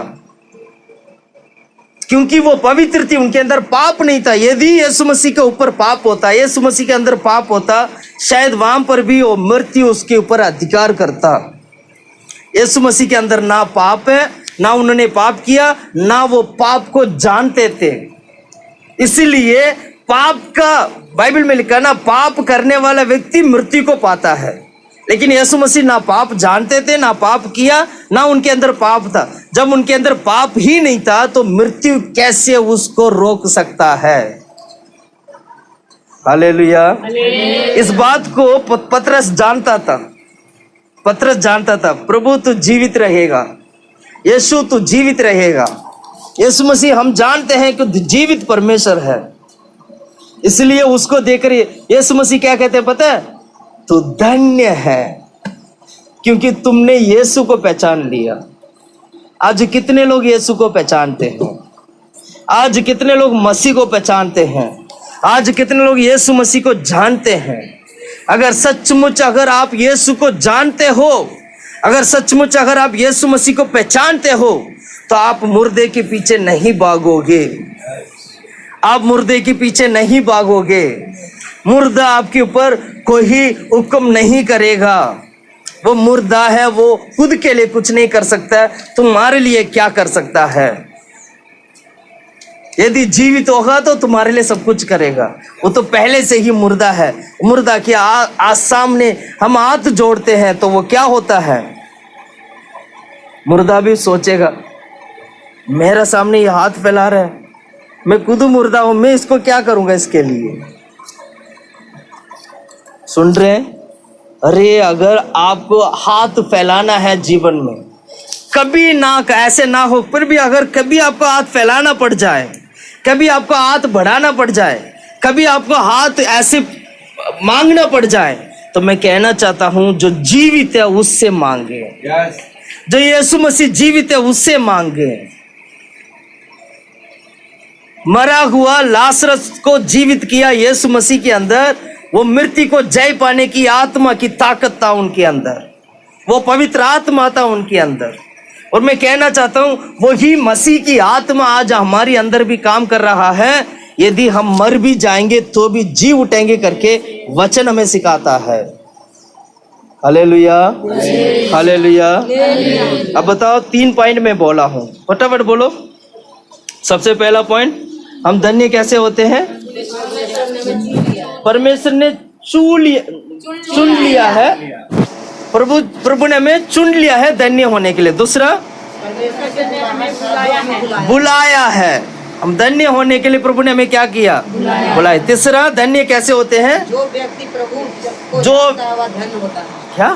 क्योंकि वो पवित्र थी, उनके अंदर पाप नहीं था। यदि यीशु मसीह के ऊपर पाप होता, यीशु मसीह के अंदर पाप होता, शायद वहां पर भी वो मृत्यु उसके ऊपर अधिकार करता। यीशु मसीह के अंदर ना पाप है, ना उन्होंने पाप किया, ना वो पाप को जानते थे। इसलिए पाप का बाइबल में लिखा ना, पाप करने वाला व्यक्ति मृत्यु को पाता है। लेकिन यीशु मसीह ना पाप जानते थे, ना पाप किया, ना उनके अंदर पाप था। जब उनके अंदर पाप ही नहीं था तो मृत्यु कैसे उसको रोक सकता है? हालेलुया। इस बात को पतरस जानता था। पतरस जानता था, प्रभु तू जीवित रहेगा, यीशु तू जीवित रहेगा। यीशु मसीह हम जानते हैं कि जीवित परमेश्वर है, इसलिए उसको देखकर यीशु मसीह क्या कहते हैं पता है? तू धन्य है क्योंकि तुमने यीशु को पहचान लिया। आज कितने लोग यीशु को पहचानते हैं? आज कितने लोग मसीह को पहचानते हैं? आज कितने लोग यीशु मसीह को जानते हैं? अगर सचमुच अगर आप यीशु को जानते हो, अगर सचमुच अगर आप यीशु मसीह को पहचानते हो, तो आप मुर्दे के पीछे नहीं भागोगे। आप मुर्दे के पीछे नहीं भागोगे। मुर्दा आपके ऊपर कोई हुक्म नहीं करेगा। वो मुर्दा है, वो खुद के लिए कुछ नहीं कर सकता है, तुम्हारे लिए क्या कर सकता है? यदि जीवित होगा तो तुम्हारे लिए सब कुछ करेगा। वो तो पहले से ही मुर्दा है। मुर्दा के आज सामने हम हाथ जोड़ते हैं तो वो क्या होता है? मुर्दा भी सोचेगा, मेरा सामने ये हाथ फैला रहा है, मैं खुद मुर्दा हूं, मैं इसको क्या करूंगा इसके लिए? सुन रहे हैं? अरे अगर आपको हाथ फैलाना है जीवन में, कभी ना ऐसे ना हो, फिर भी अगर कभी आपको हाथ फैलाना पड़ जाए, कभी आपको हाथ बढ़ाना पड़ जाए, कभी आपको हाथ ऐसे मांगना पड़ जाए, तो मैं कहना चाहता हूं जो जीवित है उससे मांगे। जो यीशु मसीह जीवित है उससे मांगे। मरा हुआ लाजरस को जीवित किया यीशु मसीह के अंदर। वो मृत्यु को जय पाने की आत्मा की ताकत था उनके अंदर, वो पवित्र आत्मा था उनके अंदर। और मैं कहना चाहता हूं वही मसीह की आत्मा आज हमारे अंदर भी काम कर रहा है। यदि हम मर भी जाएंगे तो भी जी उठेंगे करके वचन हमें सिखाता है। Hallelujah, hallelujah. अब बताओ, 3 पॉइंट में बोला हूं, फटाफट बोलो। सबसे पहला पॉइंट, हम धन्य कैसे होते हैं? परमेश्वर ने चुन लिया है। प्रभु ने हमें चुन लिया है धन्य होने के लिए। दूसरा, बुलाया है। हम धन्य होने के लिए प्रभु ने हमें क्या किया? बुलाया। तीसरा, धन्य कैसे होते हैं? जो व्यक्ति प्रभु को जो जानता है वह धन्य होता है। क्या?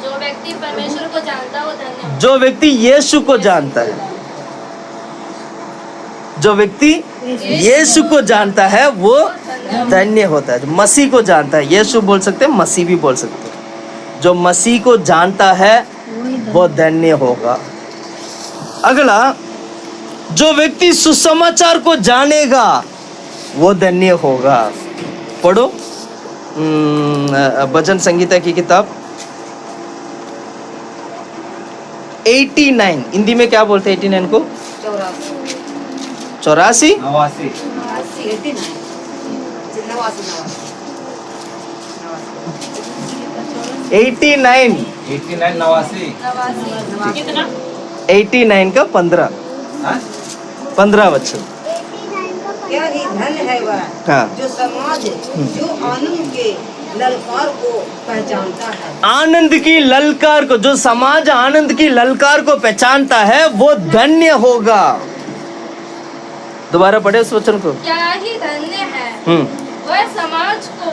जो व्यक्ति परमेश्वर को जानता है वो धन्य है। जो व्यक्ति यीशु को जानता है, जो व्यक्ति यीशु को जानता है वो धन्य होता है। मसीह को जानता है, यीशु बोल सकते हैं, मसीह भी बोल सकते हैं। जो मसीह को जानता है वो धन्य होगा। अगला, जो व्यक्ति सुसमाचार को जानेगा वो धन्य होगा। पढ़ो भजन संगीता की किताब 89, हिंदी में क्या बोलते हैं 89 को? 84 89 कितना? 89 का 15 वचन। क्या ही धन है वह हाँ। जो समाज जो आनंद के ललकार को पहचानता है, आनंद की ललकार को, जो समाज आनंद की ललकार को पहचानता है वो धन्य होगा। दोबारा पढ़े उस वचन को। क्या ही धन्य है वह समाज को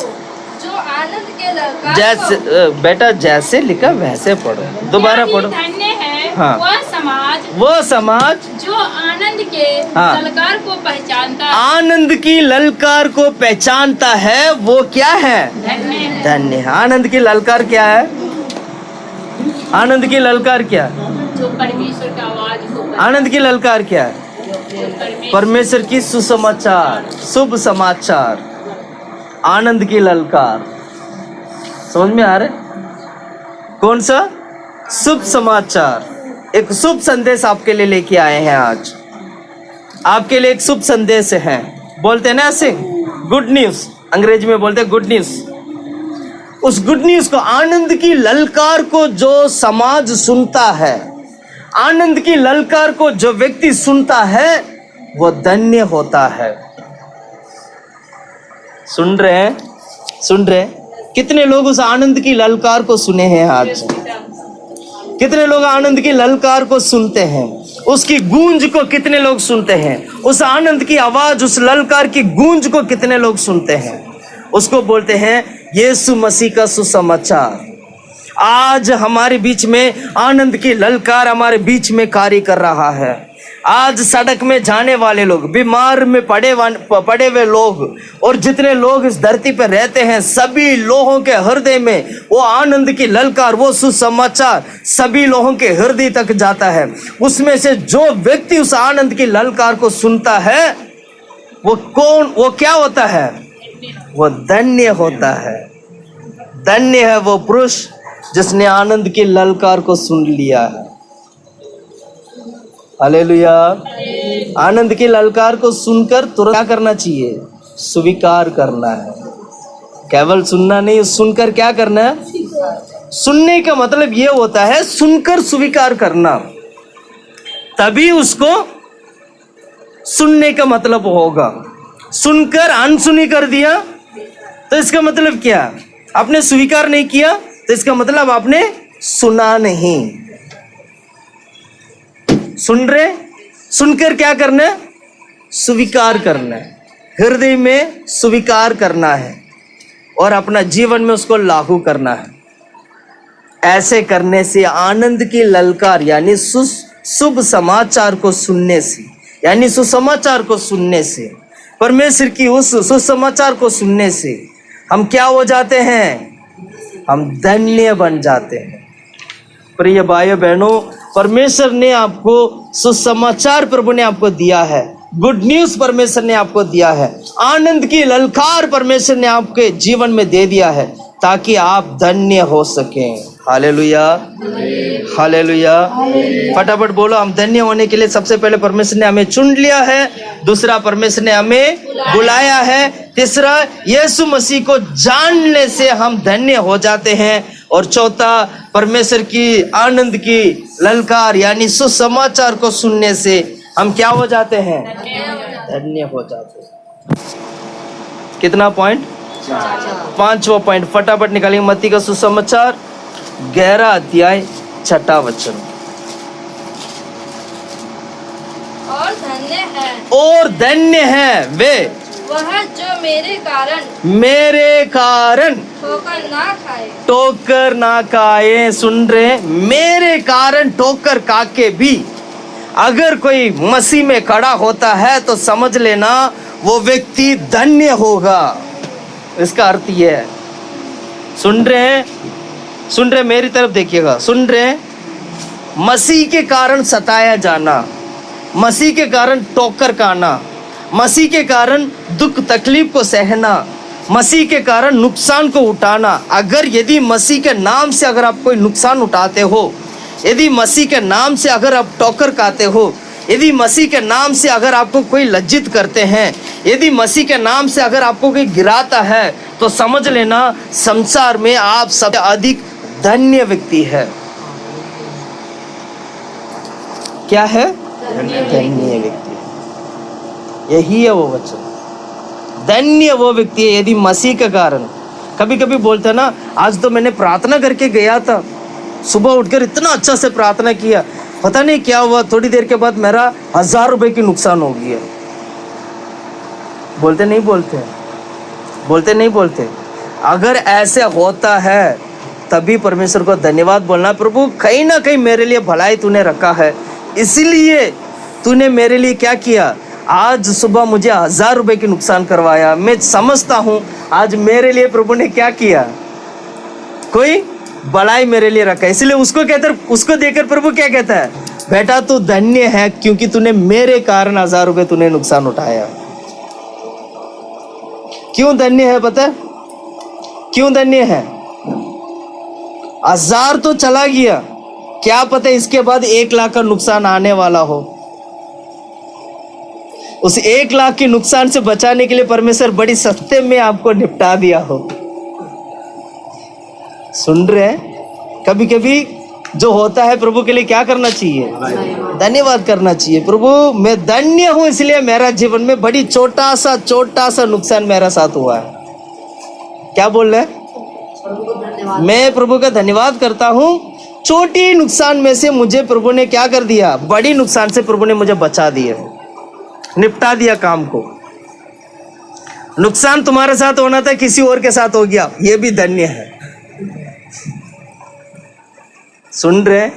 जो आनंद के ललकार जैसे बेटा जैसे लिखा वैसे पढ़ो, दोबारा क्या ही पढ़ो। धन्य है हाँ। वह समाज जो आनंद के हाँ। ललकार को पहचानता है, आनंद की ललकार को पहचानता है वो क्या है? धन्य है। धन्य है। आनंद की ललकार क्या है? आनंद की ललकार क्या है? जो परमेश्वर की आवाज को आनंद की ललकार क्या है? परमेश्वर की सुसमाचार, शुभ समाचार, आनंद की ललकार। समझ में आ रहा है? कौन सा? शुभ समाचार। एक शुभ संदेश आपके लिए लेके आए हैं आज। आपके लिए एक शुभ संदेश है। बोलते हैं ना ऐसे, गुड न्यूज, अंग्रेजी में बोलते हैं गुड न्यूज। उस गुड न्यूज को, आनंद की ललकार को जो समाज सुनता है, आनंद की ललकार को जो व्यक्ति सुनता है वो धन्य होता है। सुन रहे हैं? सुन रहे हैं? कितने लोग उस आनंद की ललकार को सुने हैं आज? कितने लोग आनंद की ललकार को सुनते हैं? उसकी गूंज को कितने लोग सुनते हैं? उस आनंद की आवाज, उस ललकार की गूंज को कितने लोग सुनते हैं? उसको बोलते हैं यीशु मसीह का सुसमाचार। आज हमारे बीच में आनंद की ललकार हमारे बीच में कार्य कर रहा है। आज सड़क में जाने वाले लोग, बीमार में पड़े हुए लोग और जितने लोग इस धरती पर रहते हैं, सभी लोगों के हृदय में वो आनंद की ललकार, वो सुसमाचार सभी लोगों के हृदय तक जाता है। उसमें से जो व्यक्ति उस आनंद की ललकार को सुनता है वो क्या होता है? वो धन्य होता है। धन्य है वो पुरुष जिसने आनंद की ललकार को सुन लिया है। हालेलुया। आनंद की ललकार को सुनकर तुरंत क्या करना चाहिए? स्वीकार करना है। केवल सुनना नहीं, सुनकर क्या करना है? सुनने का मतलब ये होता है सुनकर स्वीकार करना, तभी उसको सुनने का मतलब होगा। सुनकर अनसुनी कर दिया तो इसका मतलब क्या? आपने स्वीकार नहीं किया तो इसका मतलब आपने सुना नहीं। सुन रहे? सुनकर क्या करना है? स्वीकार करना है, हृदय में स्वीकार करना है और अपना जीवन में उसको लागू करना है। ऐसे करने से आनंद की ललकार यानी शुभ समाचार को सुनने से, यानी सुसमाचार को सुनने से, परमेश्वर की उस सुसमाचार को सुनने से हम क्या हो जाते हैं? हम धन्य बन जाते हैं। प्रिय भाइयों बहनों, परमेश्वर ने आपको सुसमाचार, प्रभु ने आपको दिया है, गुड न्यूज परमेश्वर ने आपको दिया है, आनंद की ललकार परमेश्वर ने आपके जीवन में दे दिया है ताकि आप धन्य हो सकें। Hallelujah, hallelujah. फटाफट बोलो, हम धन्य होने के लिए सबसे पहले परमेश्वर ने हमें चुन लिया है, दूसरा परमेश्वर ने हमें बुलाया है, तीसरा यीशु मसीह को जानने से हम धन्य हो जाते हैं, और चौथा परमेश्वर की आनंद की ललकार यानी सुसमाचार को सुनने से हम क्या हो जाते हैं? धन्य हो जाते हैं। कितना पॉइंट? 5वां पॉइंट फटाफट निकालेंगे। मत्ती का सुसमाचार 11 अध्याय 6 वचन। और धन्य है वे वह जो मेरे कारण ठोकर ना खाए। सुन रहे? मेरे कारण ठोकर खा के भी अगर कोई मसीह में खड़ा होता है तो समझ लेना वो व्यक्ति धन्य होगा। इसका अर्थ ये है। सुन रहे हैं? सुन रहे? मेरी तरफ देखिएगा। सुन रहे? मसीह के कारण सताया जाना, मसीह के कारण ठोकर खाना, मसीह के कारण दुख तकलीफ को सहना, मसीह के कारण नुकसान को उठाना। अगर यदि मसीह के नाम से अगर आप कोई नुकसान उठाते हो, यदि मसीह के नाम से अगर आप ठोकर खाते हो, यदि मसीह के नाम से अगर आपको कोई लज्जित करते हैं, यदि मसीह के नाम से अगर आपको कोई गिराता है, तो समझ लेना संसार में आप सबसे अधिक धन्य व्यक्ति है। क्या है? धन्य व्यक्ति। यही है वो वचन। धन्य वो व्यक्ति है यदि मसीह के कारण कभी कभी बोलते हैं ना, आज तो मैंने प्रार्थना करके गया था, सुबह उठकर इतना अच्छा से प्रार्थना किया, पता नहीं क्या हुआ, थोड़ी देर के बाद मेरा 1000 रुपए की नुकसान हो गया। बोलते नहीं बोलते? बोलते नहीं बोलते? अगर ऐसे होता है तभी परमेश्वर को धन्यवाद बोलना, प्रभु कहीं ना कहीं मेरे लिए भलाई तूने रखा है, इसलिए तूने मेरे लिए क्या किया, आज सुबह मुझे 1000 रुपए की नुकसान करवाया। मैं समझता हूँ आज मेरे लिए प्रभु ने क्या किया, कोई भलाई मेरे लिए रखा है, इसलिए उसको कहते, उसको देखकर प्रभु क्या कहता है, बेटा तू धन्य है क्योंकि तूने मेरे कारण 1000 रुपए तूने नुकसान उठाया। क्यों धन्य है पता है? क्यों धन्य है? 1000 तो चला गया, क्या पता इसके बाद 1 लाख का नुकसान आने वाला हो। उस 1 लाख के नुकसान से बचाने के लिए परमेश्वर बड़ी सस्ते में आपको निपटा दिया हो। सुन रहे हैं? कभी कभी जो होता है प्रभु के लिए क्या करना चाहिए, धन्यवाद करना चाहिए। प्रभु मैं धन्य हूं, इसलिए मेरा जीवन में बड़ी छोटा सा नुकसान मेरा साथ हुआ है। क्या बोल रहे हैं? मैं प्रभु का धन्यवाद करता हूं, छोटी नुकसान में से मुझे प्रभु ने क्या कर दिया, बड़ी नुकसान से प्रभु ने मुझे बचा दिया, निपटा दिया काम को। नुकसान तुम्हारे साथ होना था, किसी और के साथ हो गया, ये भी धन्य है। सुन रहे?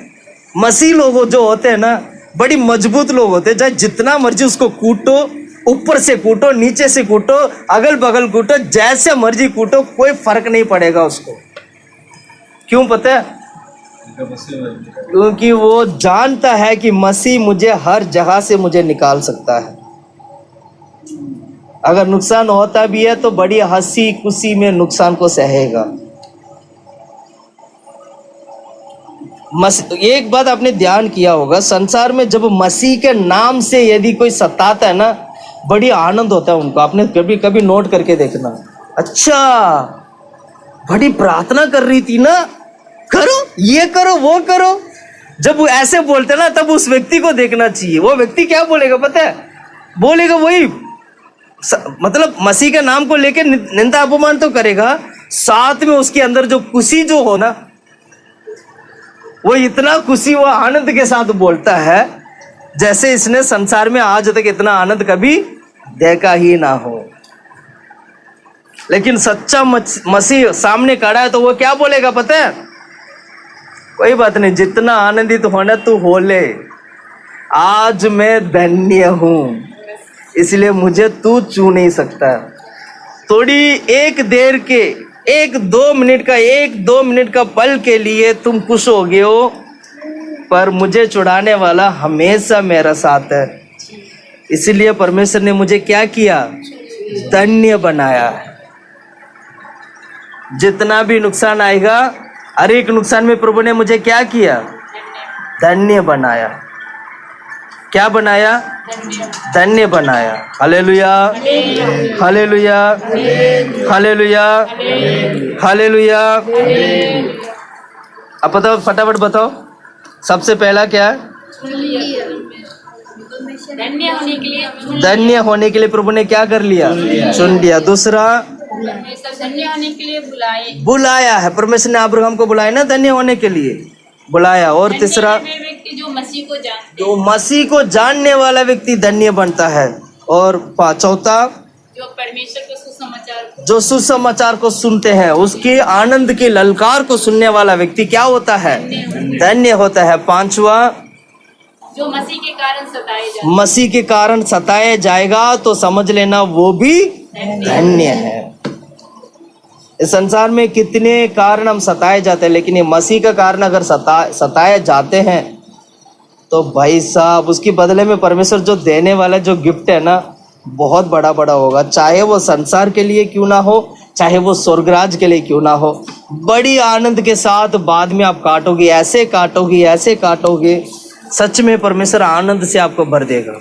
मसीह लोग जो होते हैं ना, बड़ी मजबूत लोग होते हैं, चाहे जितना मर्जी उसको कूटो, ऊपर से कूटो, नीचे से कूटो, अगल बगल कूटो, जैसे मर्जी कूटो, कोई फर्क नहीं पड़ेगा उसको। क्यों पता है? क्योंकि वो जानता है कि मसीह मुझे हर जगह से मुझे निकाल सकता है। अगर नुकसान होता भी है तो बड़ी हंसी खुशी में नुकसान को सहेगा। एक बात आपने ध्यान किया होगा, संसार में जब मसीह के नाम से यदि कोई सताता है ना, बड़ी आनंद होता है उनको। आपने कभी कभी नोट करके देखना, अच्छा बड़ी प्रार्थना कर रही थी ना, करो ये करो वो करो। जब वो ऐसे बोलते ना, तब उस व्यक्ति को देखना चाहिए। वो व्यक्ति क्या बोलेगा पता है? बोलेगा वही, मतलब मसीह के नाम को लेकर निंदा अपमान तो करेगा, साथ में उसके अंदर जो खुशी जो हो ना, वो इतना खुशी, वो आनंद के साथ बोलता है जैसे इसने संसार में आज तक इतना आनंद कभी देखा ही ना हो। लेकिन सच्चा मसीह सामने खड़ा है तो वो क्या बोलेगा पता है? कोई बात नहीं, जितना आनंदित होना तू हो ले, आज मैं धन्य हूं, इसलिए मुझे तू छू नहीं सकता। थोड़ी एक देर के 1-2 मिनट का पल के लिए तुम खुश हो गए हो, पर मुझे छुड़ाने वाला हमेशा मेरा साथ है। इसलिए परमेश्वर ने मुझे क्या किया, धन्य बनाया। जितना भी नुकसान आएगा, हर एक नुकसान में प्रभु ने मुझे क्या किया, धन्य बनाया। क्या बनाया? धन्य बनाया। Hallelujah, hallelujah, hallelujah, hallelujah. अब बताओ, फटाफट बताओ, सबसे पहला क्या है? धन्य होने के लिए प्रभु ने क्या कर लिया, चुन लिया। दूसरा, धन्य होने के लिए बुलाया है। परमेश्वर ने अब्राहम को बुलाया ना, धन्य होने के लिए बुलाया। और तीसरा, व्यक्ति जो मसीह को जानते, जो मसीह को जानने वाला व्यक्ति धन्य बनता है। और चौथा, जो परमेश्वर को सुसमाचार, जो सुसमाचार को सुनते हैं, उसके आनंद की ललकार को सुनने वाला व्यक्ति क्या होता है, धन्य होता है। पांचवा, जो मसीह के कारण सताए जाते, मसीह के कारण सताया जाएगा तो समझ लेना वो भी धन्य है। इस संसार में कितने कारण हम सताए जाते हैं, लेकिन ये मसीह का कारण अगर सताए जाते हैं तो भाई साहब उसके बदले में परमेश्वर जो देने वाला जो गिफ्ट है ना, बहुत बड़ा बड़ा होगा। चाहे वो संसार के लिए क्यों ना हो, चाहे वो स्वर्गराज के लिए क्यों ना हो, बड़ी आनंद के साथ बाद में आप काटोगे, ऐसे काटोगे, ऐसे काटोगे, सच में परमेश्वर आनंद से आपको भर देगा।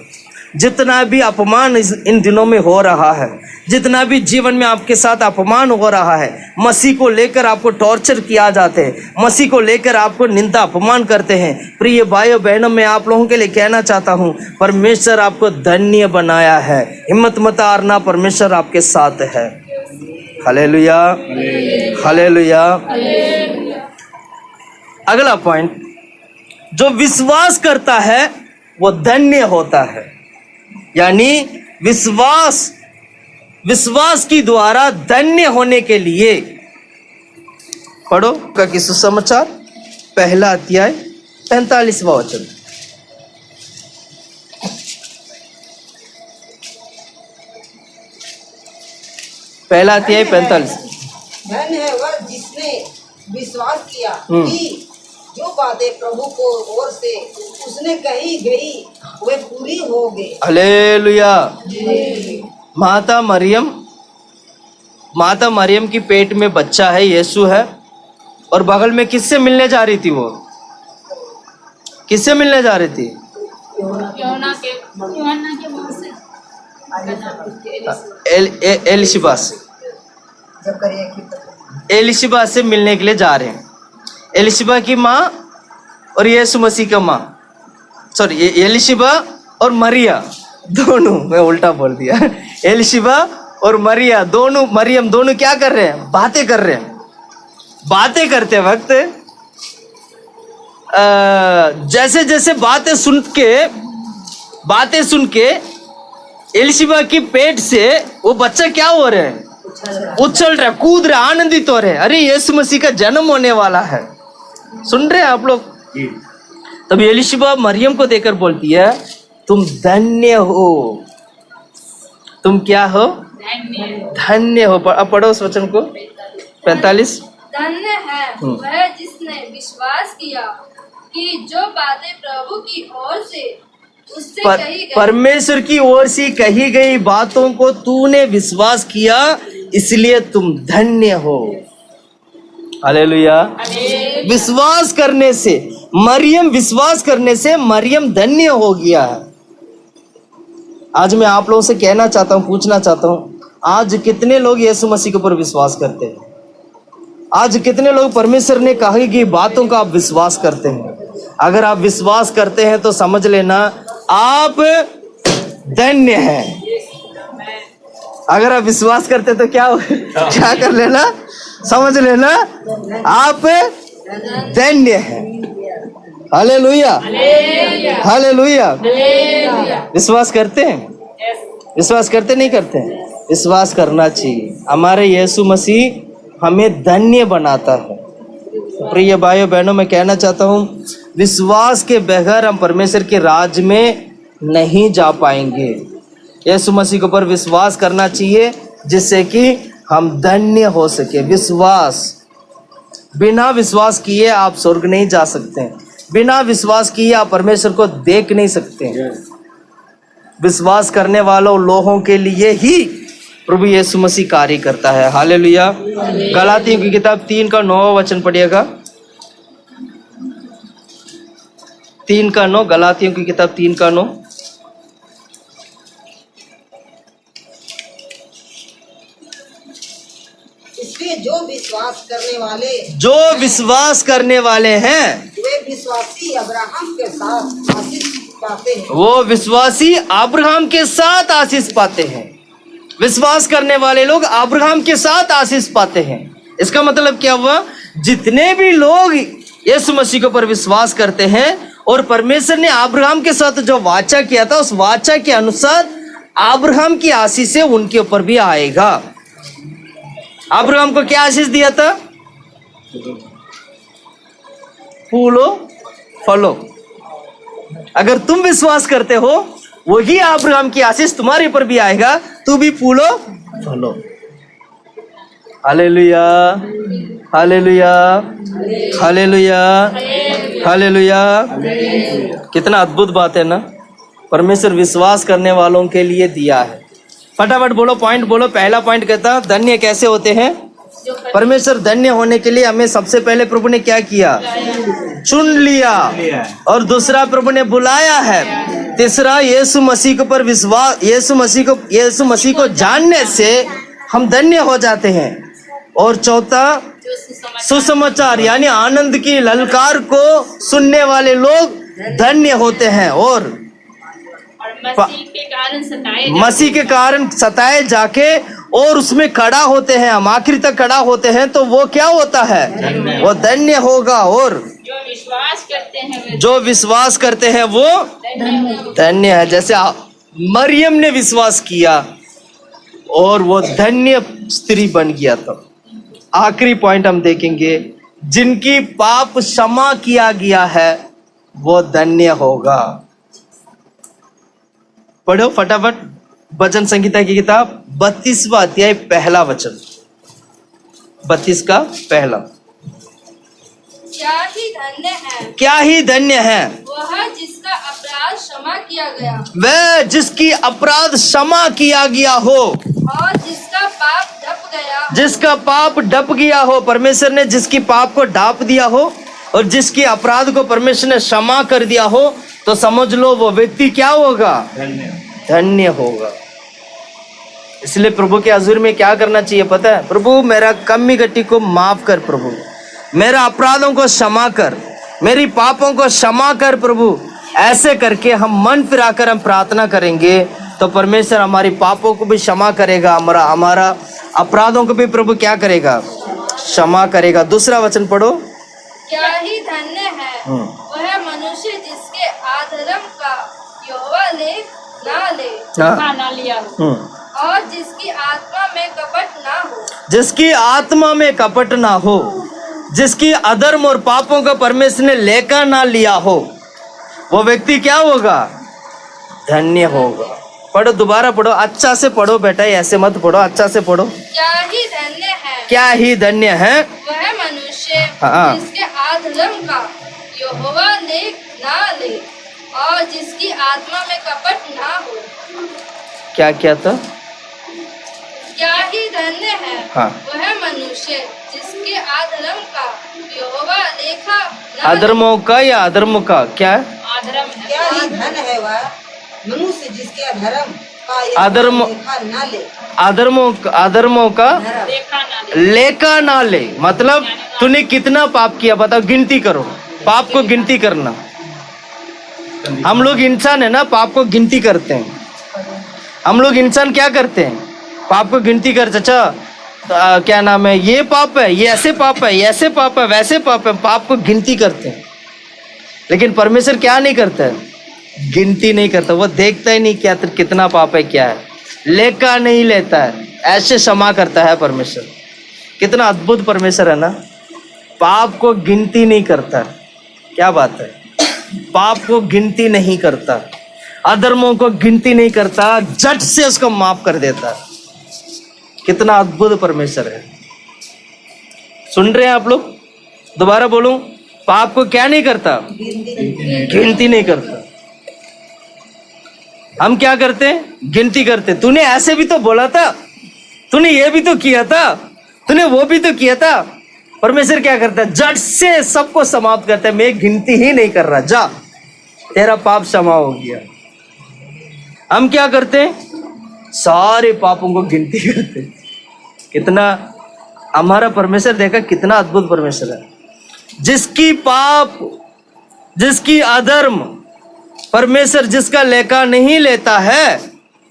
जितना भी अपमान इन दिनों में हो रहा है, जितना भी जीवन में आपके साथ अपमान हो रहा है, मसीह को लेकर आपको टॉर्चर किया जाते हैं, मसीह को लेकर आपको निंदा अपमान करते हैं, प्रिय भाइयों बहनों, मैं आप लोगों के लिए कहना चाहता हूँ, परमेश्वर आपको धन्य बनाया है। हिम्मत मत हारना, परमेश्वर आपके साथ है। Hallelujah, hallelujah. अगला पॉइंट, जो विश्वास करता है वो धन्य होता है। यानी विश्वास की द्वारा धन्य होने के लिए पढ़ो का कि सुसमाचार पहला अध्याय 45वां वचन। पहला अध्याय 45। धन्य है वह जिसने विश्वास किया कि जो बातें प्रभु को ओर से उसने कही गई वे पूरी हो गई। हालेलुया। माता मरियम की पेट में बच्चा है, यीशु है, और बगल में किससे मिलने जा रही थी? वो किससे मिलने जा रही थी? यूहन्ना के मुंह से एलिशिबा से। एलिशिबा से मिलने के लिए जा रहे हैं। एलिशिबा की माँ और यीशु मसीह का माँ, सॉरी एलिशिबा और मरिया दोनों, मैं उल्टा बोल दिया। एलिशिबा और मरियम दोनों क्या कर रहे हैं? बातें कर रहे हैं। बातें करते वक्त जैसे जैसे बातें सुन के एलिशिबा की पेट से वो बच्चा क्या हो रहे हैं? उछल रहा, कूद रहा, आनंदित हो रहे हैं। अरे यीशु मसीह का जन्म होने वाला है। सुन रहे हैं आप लोग? तब एलिशिबा मरियम को देखकर बोलती है, तुम धन्य हो। तुम क्या हो? धन्य हो। अब पढ़ो उस वचन को 45। धन्य है वह जिसने विश्वास किया कि जो बातें प्रभु की ओर से उससे कही गई, परमेश्वर की ओर से कही गई बातों को तूने विश्वास किया, इसलिए तुम धन्य हो। हालेलुया। विश्वास करने से मरियम धन्य हो गया है। आज मैं आप लोगों से कहना चाहता हूँ, पूछना चाहता हूँ, आज कितने लोग यीशु मसीह के ऊपर विश्वास करते हैं? आज कितने लोग परमेश्वर ने कही गई बातों का आप विश्वास करते हैं? अगर आप विश्वास करते हैं तो समझ लेना आप धन्य हैं। अगर आप विश्वास करते तो क्या कर लेना, समझ लेना आप धन्य हैं। Hallelujah, hallelujah. विश्वास करते हैं? विश्वास करते नहीं करते? विश्वास करना चाहिए। हमारे यीशु मसीह हमें धन्य बनाता है। प्रिय भाइयों बहनों, मैं कहना चाहता हूँ, विश्वास के बगैर हम परमेश्वर के राज में नहीं जा पाएंगे। यीशु मसीह के ऊपर विश्वास करना चाहिए जिससे कि हम धन्य हो सके। बिना विश्वास किए आप स्वर्ग नहीं जा सकते। बिना विश्वास किए आप परमेश्वर को देख नहीं सकते। विश्वास करने वालों लोगों के लिए ही प्रभु यीशु मसीह कार्य करता है। हालेलुया। गलातियों की किताब 3:9 वचन पढ़िएगा। 3:9, गलातियों की किताब 3:9। इसलिए जो विश्वास करने वाले हैं वे विश्वासी अब्राहम के साथ आशीष पाते हैं। वो विश्वासी अब्राहम के साथ आशीष पाते हैं। विश्वास करने वाले लोग अब्राहम के साथ आशीष पाते हैं। इसका मतलब क्या हुआ? जितने भी लोग यीशु मसीह के ऊपर विश्वास करते हैं और परमेश्वर ने अब्राहम के साथ जो वाचा किया था, उस वाचा के अनुसार अब्राहम की आशीष से उनके ऊपर भी आएगा। अब्राहम को क्या आशीष दिया था? फूलो फलो। अगर तुम विश्वास करते हो, वही अब्राहम की आशीष तुम्हारे ऊपर भी आएगा, तू भी फूलो फलो। Hallelujah, hallelujah, hallelujah, hallelujah. कितना अद्भुत बात है ना, परमेश्वर विश्वास करने वालों के लिए दिया है। फटाफट बोलो, पॉइंट बोलो। पहला पॉइंट कहता, धन्य कैसे होते हैं? परमेश्वर धन्य होने के लिए हमें सबसे पहले प्रभु ने क्या किया? चुन लिया। और दूसरा, प्रभु ने बुलाया है। तीसरा, यीशु मसीह के ऊपर विश्वास, यीशु मसीह को जानने से हम धन्य हो जाते हैं। और चौथा, सुसमाचार यानी आनंद की ललकार को सुनने वाले लोग धन्य होते हैं। और मसीह के कारण सताए जाके और उसमें खड़ा होते हैं, हम आखिर तक खड़ा होते हैं, तो वो क्या होता है? वो धन्य होगा। और जो विश्वास करते हैं वे जो विश्वास करते हैं वो धन्य है। जैसे मरियम ने विश्वास किया और वो धन्य स्त्री बन गया। तो आखिरी पॉइंट हम देखेंगे, जिनकी पाप क्षमा किया गया है वो धन्य होगा। पढ़ो फटाफट भजन संहिता की किताब 32वां अध्याय पहला वचन, 32 का पहला। क्या ही धन्य है क्या ही धन्य है वह जिसका अपराध क्षमा किया गया वह जिसकी अपराध क्षमा किया गया हो, और जिसका पाप ढप गया। जिसका पाप ढप गया हो। परमेश्वर ने जिसकी पाप को ढाप दिया हो और जिसकी अपराध को परमेश्वर ने क्षमा कर दिया हो, तो समझ लो वो व्यक्ति क्या होगा? धन्य होगा। इसलिए प्रभु के हजूर में क्या करना चाहिए पता है? प्रभु मेरा कमी गट्टी को माफ कर, प्रभु मेरा अपराधों को क्षमा कर, मेरी पापों को क्षमा कर प्रभु। ऐसे करके हम मन फिराकर हम प्रार्थना करेंगे तो परमेश्वर हमारी पापों को भी क्षमा करेगा, हमारा अपराधों को भी प्रभु क्या करेगा? क्षमा करेगा। दूसरा वचन पढ़ो। क्या ही धन्य है वह मनुष्य जिसके अधर्म का यहोवा लेख ना ले, ना लिया हो, और जिसकी आत्मा में कपट ना हो। जिसकी आत्मा में कपट ना हो, जिसकी अधर्म और पापों का परमेश्वर ने लेकर ना लिया हो, वो व्यक्ति क्या होगा? धन्य होगा। पढ़ो, दोबारा पढ़ो, अच्छा से पढ़ो बेटा, ऐसे मत पढ़ो, अच्छा से पढ़ो। क्या ही धन्य है क्या ही धन्य है वह मनुष्य हाँ। जिसके अधर्म का यहोवा लेख ना ले, और जिसकी आत्मा में कपट ना हो। क्या क्या था? क्या ही धन्य है हाँ। वह मनुष्य जिसके अधर्म का यहोवा लेखा ना ले। अधर्मों का या अधर्म का क्या है? आदरम है। क्या ही धन है वह मनुष्य जिसके अधर्म का यहोवा अधर्म- लेखा न ले। अधर्मों का देखा ना ले। लेका ना ले, मतलब तूने कितना पाप किया बताओ, गिनती करो। पाप को गिनती करना, हम लोग इंसान है ना, पाप को गिनती करते हैं। हम लोग इंसान क्या करते हैं? पाप को गिनती कर, अच्छा क्या नाम है, ये पाप है, ये ऐसे पाप है, ये ऐसे पाप है, वैसे पाप है, पाप को गिनती करते हैं। लेकिन परमेश्वर क्या नहीं करता है? गिनती नहीं करता। वो देखता ही नहीं क्या कितना पाप है, क्या है, लेका नहीं लेता है, ऐसे क्षमा करता है परमेश्वर। कितना अद्भुत परमेश्वर है ना, पाप को गिनती नहीं करता। क्या बात है, पाप को गिनती नहीं करता, अधर्मों को गिनती नहीं करता, झट से उसको माफ कर देता। कितना अद्भुत परमेश्वर है। सुन रहे हैं आप लोग? दोबारा बोलूं, पाप को क्या नहीं करता? गिनती नहीं करता। हम क्या करते हैं? गिनती करते। तूने ऐसे भी तो बोला था, तूने ये भी तो किया था, तूने वो भी तो किया था। परमेश्वर क्या करता है? झट से सबको समाप्त करता है। मैं गिनती ही नहीं कर रहा, जा तेरा पाप क्षमा हो गया। हम क्या करते हैं? सारे पापों को गिनती करते। कितना हमारा परमेश्वर, देखा कितना अद्भुत परमेश्वर है। जिसकी पाप, जिसकी अधर्म परमेश्वर जिसका लेखा नहीं लेता है,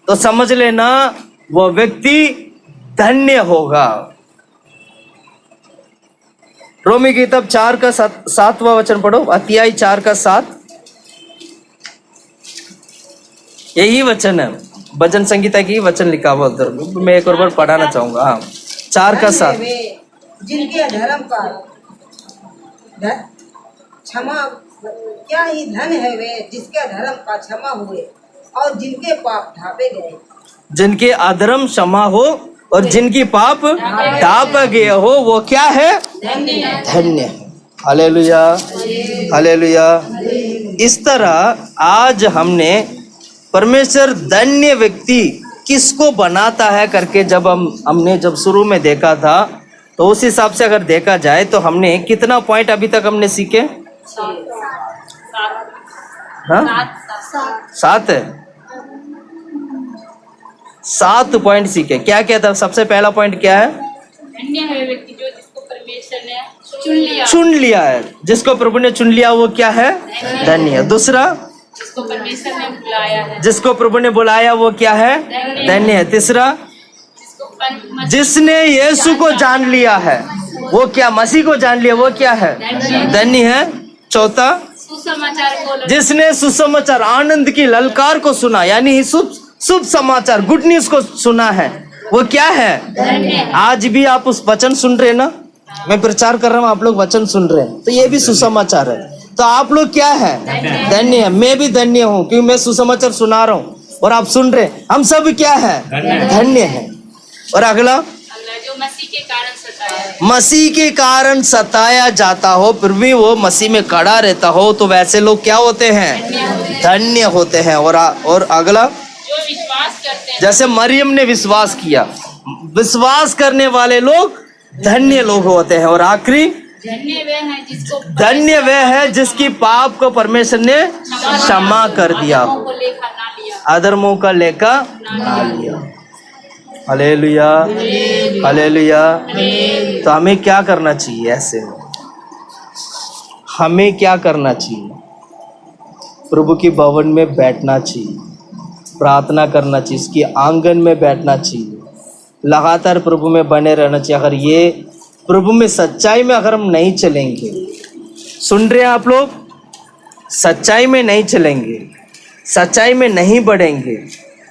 तो समझ लेना वो व्यक्ति धन्य होगा। रोमी की किताब 4 का 7वां वचन पढ़ो, अध्याय 4 का 7। यही वचन है, भजन संगीता की वचन लिखा हुआ उधर। मैं एक और बार पढ़ाना चाहूंगा। हाँ, 4 का 7। धन्य है वे जिनके अधर्म का क्षमा, क्या ही धन है वे जिसके अधर्म का क्षमा हुए और जिनके पाप ढापे गए। जिनके अधर्म क्षमा हो और जिनकी पाप ढाप गए हो, वो क्या है? धन्य है। Hallelujah, hallelujah. इस तरह आज हमने परमेश्वर धन्य व्यक्ति किसको बनाता है करके जब हमने जब शुरू में देखा था, तो उस हिसाब से अगर देखा जाए तो हमने कितना पॉइंट अभी तक हमने सीखे? 7 है। 7 पॉइंट सीखे। क्या क्या था? सबसे पहला पॉइंट क्या है? धन्य है व्यक्ति जो जिसको परमेश्वर ने चुन लिया। चुन लिया है, जिसको प्रभु ने चुन लिया वो क्या है? धन्य। दूसरा, जिसको परमेश्वर ने बुलाया है। जिसको प्रभु ने बुलाया वो क्या है? धन्य है। तीसरा, जिसको जिसने यीशु को जान लिया है वो क्या, मसीह को जान लिया, वो क्या है, धन्य है। चौथा, सुसमाचार को जिसने सुसमाचार आनंद की ललकार को सुना, यानी शुभ समाचार गुड न्यूज को सुना है, वो क्या है। आज भी आप उस वचन सुन रहे हैं ना, मैं प्रचार कर रहा हूँ, आप लोग वचन सुन रहे हैं, तो ये भी सुसमाचार है। तो आप लोग क्या है, धन्य है। मैं भी धन्य हूँ क्योंकि मैं सुसमाचार सुना रहा हूँ और आप सुन रहे हैं। हम सब क्या है, धन्य है। और अगला, जो मसीह के कारण सताया है। मसीह के कारण सताया जाता हो फिर भी वो मसीह में खड़ा रहता हो, तो वैसे लोग क्या होते हैं, धन्य होते हैं। और अगला, जो विश्वास करते हैं, जैसे मरियम ने विश्वास किया, विश्वास करने वाले लोग धन्य लोग होते हैं। और आखिरी, धन्य वह है जिसको धन्य वह है जिसकी पाप को परमेश्वर ने क्षमा कर दिया, अधर्मों को लेखा ना लिया। अधर्मों का लेखा ना लिया। Hallelujah, hallelujah. तो हमें क्या करना चाहिए ऐसे में, हमें क्या करना चाहिए, प्रभु की भवन में बैठना चाहिए, प्रार्थना करना चाहिए, इसकी आंगन में बैठना चाहिए, लगातार प्रभु में बने रहना चाहिए। अगर ये प्रभु में सच्चाई में अगर हम नहीं चलेंगे, सुन रहे हैं आप लोग, सच्चाई में नहीं चलेंगे, सच्चाई में नहीं बढ़ेंगे,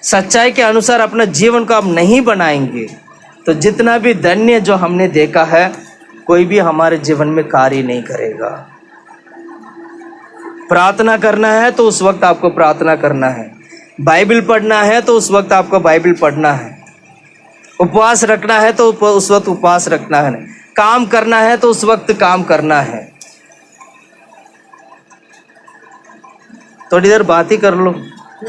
सच्चाई के अनुसार अपना जीवन को हम नहीं बनाएंगे, तो जितना भी धन्य जो हमने देखा है कोई भी हमारे जीवन में कार्य नहीं करेगा। प्रार्थना करना है तो उस वक्त आपको प्रार्थना करना है, बाइबल पढ़ना है तो उस वक्त आपको बाइबल पढ़ना है, उपवास रखना है तो उस वक्त उपवास रखना है, काम करना है तो उस वक्त काम करना है। थोड़ी देर बात ही कर लो,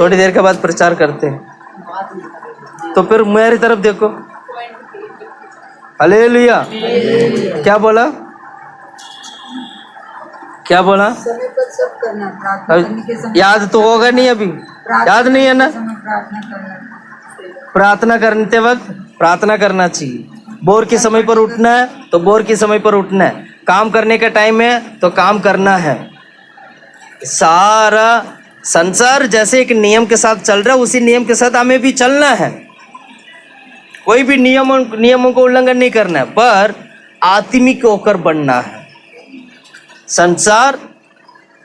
थोड़ी देर के बाद प्रचार करते हैं। तो फिर मेरी तरफ देखो, हालेलुया। क्या बोला, क्या बोला, समय पर सब करना, प्रार्थना करने के समय याद तो होगा नहीं, अभी याद नहीं है ना। प्रार्थना करना, प्रार्थना करते वक्त प्रार्थना करना चाहिए, बोर के समय पर उठना है तो बोर के समय पर उठना है, काम करने का टाइम है तो काम करना है। सारा संसार जैसे एक नियम के साथ चल रहा है उसी नियम के साथ हमें भी चलना है, कोई भी नियमों को उल्लंघन नहीं करना है, पर आत्मिक होकर बनना है। संसार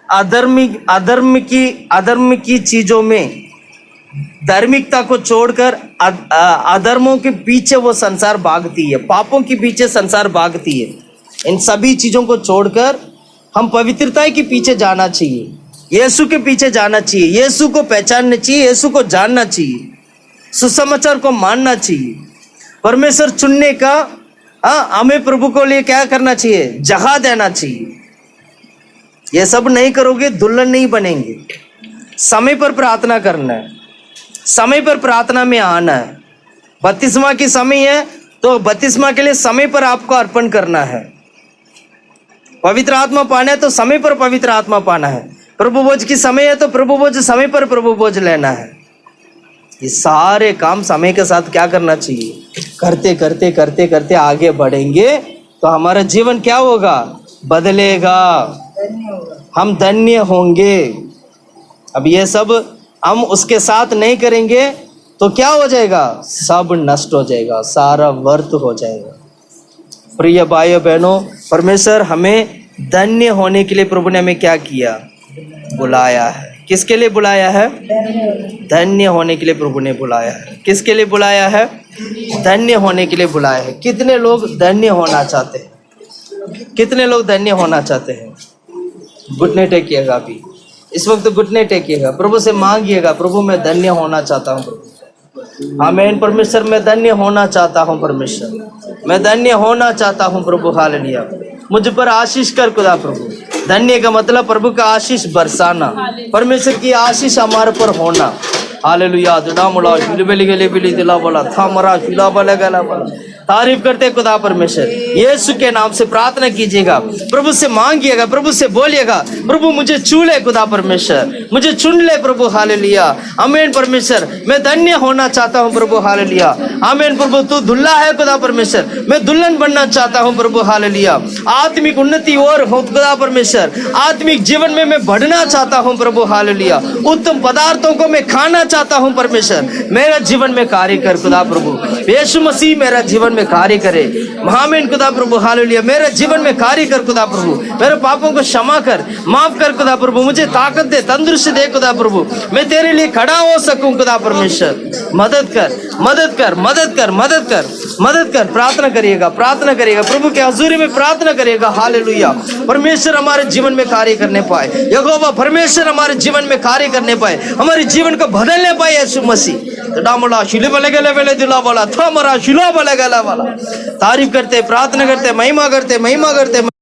अधर्म की चीजों में धार्मिकता को छोड़कर अधर्मों के पीछे वो संसार भागती है, पापों के पीछे संसार भागती है। इन सभी चीजों को छोड़कर हम पवित्रता के पीछे जाना चाहिए, यीशु के पीछे जाना चाहिए, यीशु को पहचानना चाहिए, यीशु को जानना चाहिए, सुसमाचार को मानना चाहिए, परमेश्वर चुनने का हमें प्रभु को लिए क्या करना चाहिए, जगह देना चाहिए। ये सब नहीं करोगे दुल्हन नहीं बनेंगे। समय पर प्रार्थना करना है, समय पर प्रार्थना में आना है। बपतिस्मा की समय है तो बपतिस्मा के लिए समय पर आपको अर्पण करना है। पवित्र आत्मा पाना है तो समय पर पवित्र आत्मा पाना है। प्रभु भोज की समय है तो प्रभु भोज समय पर प्रभु भोज लेना है। ये सारे काम समय के साथ क्या करना चाहिए, करते करते करते करते आगे बढ़ेंगे तो हमारा जीवन क्या होगा, बदलेगा, हम धन्य होंगे। अब ये सब हम उसके साथ नहीं करेंगे तो क्या हो जाएगा, सब नष्ट हो जाएगा, सारा व्यर्थ हो जाएगा। प्रिय भाइयों बहनों, परमेश्वर हमें धन्य होने के लिए प्रभु ने हमें क्या किया, बुलाया है। किसके लिए बुलाया है, धन्य होने के लिए प्रभु ने बुलाया है। किसके लिए बुलाया है, धन्य होने के लिए बुलाया है। कितने लोग धन्य होना चाहते हैं, कितने लोग धन्य होना चाहते हैं? घुटने टेकिएगा, अभी इस वक्त घुटने टेकिएगा, प्रभु से मांगिएगा, प्रभु मैं धन्य होना चाहता हूँ प्रभु। आमीन। परमेश्वर मैं धन्य होना चाहता हूँ, परमेश्वर मैं धन्य होना चाहता हूँ प्रभु। हालेलुया। मुझ पर आशीष कर खुदा प्रभु। धन्य का मतलब प्रभु का आशीष बरसाना, परमेश्वर की आशीष हमारे पर होना। हालेलुया। दुड़ा मुड़ा बिली गली बिली दिला बोला था मरा चूल्हा बोला गला बोला तारीफ करते खुदा परमेश्वर। यीशु के नाम से प्रार्थना कीजिएगा, प्रभु से मांगिएगा, प्रभु से बोलिएगा, प्रभु मुझे छू ले खुदा परमेश्वर, मुझे चुन ले प्रभु, हालेलुया। आमीन परमेश्वर, मैं धन्य होना चाहता हूँ प्रभु, हालेलुया। आमीन प्रभु, तू दुल्हा है खुदा परमेश्वर, मैं दुल्हन बनना चाहता हूँ प्रभु, हालेलुया। आत्मिक उन्नति और हो खुदा परमेश्वर, आत्मिक जीवन में मैं बढ़ना चाहता हूँ प्रभु, हालेलुया। उत्तम पदार्थों को मैं खाना चाहता हूँ परमेश्वर, मेरा जीवन में कार्य कर खुदा प्रभु। यीशु मसीह मेरा जीवन में कार्य करे, आमीन खुदा प्रभु, हालेलुया। मेरे जीवन में कार्य कर खुदा प्रभु, मेरे पापों को क्षमा कर, माफ कर खुदा प्रभु, मुझे ताकत दे, तंदुरुस्ती दे खुदा प्रभु, मैं तेरे लिए खड़ा हो सकूं खुदा परमेश्वर। मदद कर, मदद कर, मदद कर, मदद कर, मदद कर। प्रार्थना करिएगा, प्रार्थना करिएगा, प्रभु के हजूरी में प्रार्थना करिएगा, हालेलुया। परमेश्वर हमारे जीवन में कार्य करने पाए, यहोवा परमेश्वर हमारे जीवन में कार्य करने पाए, हमारे जीवन को बदलने पाए यीशु मसीह। डामोला शिले बले गले वेले दिला वाला था मरा शिला बले गला वाला। तारीफ करते, प्रार्थना करते, महिमा करते, महिमा करते।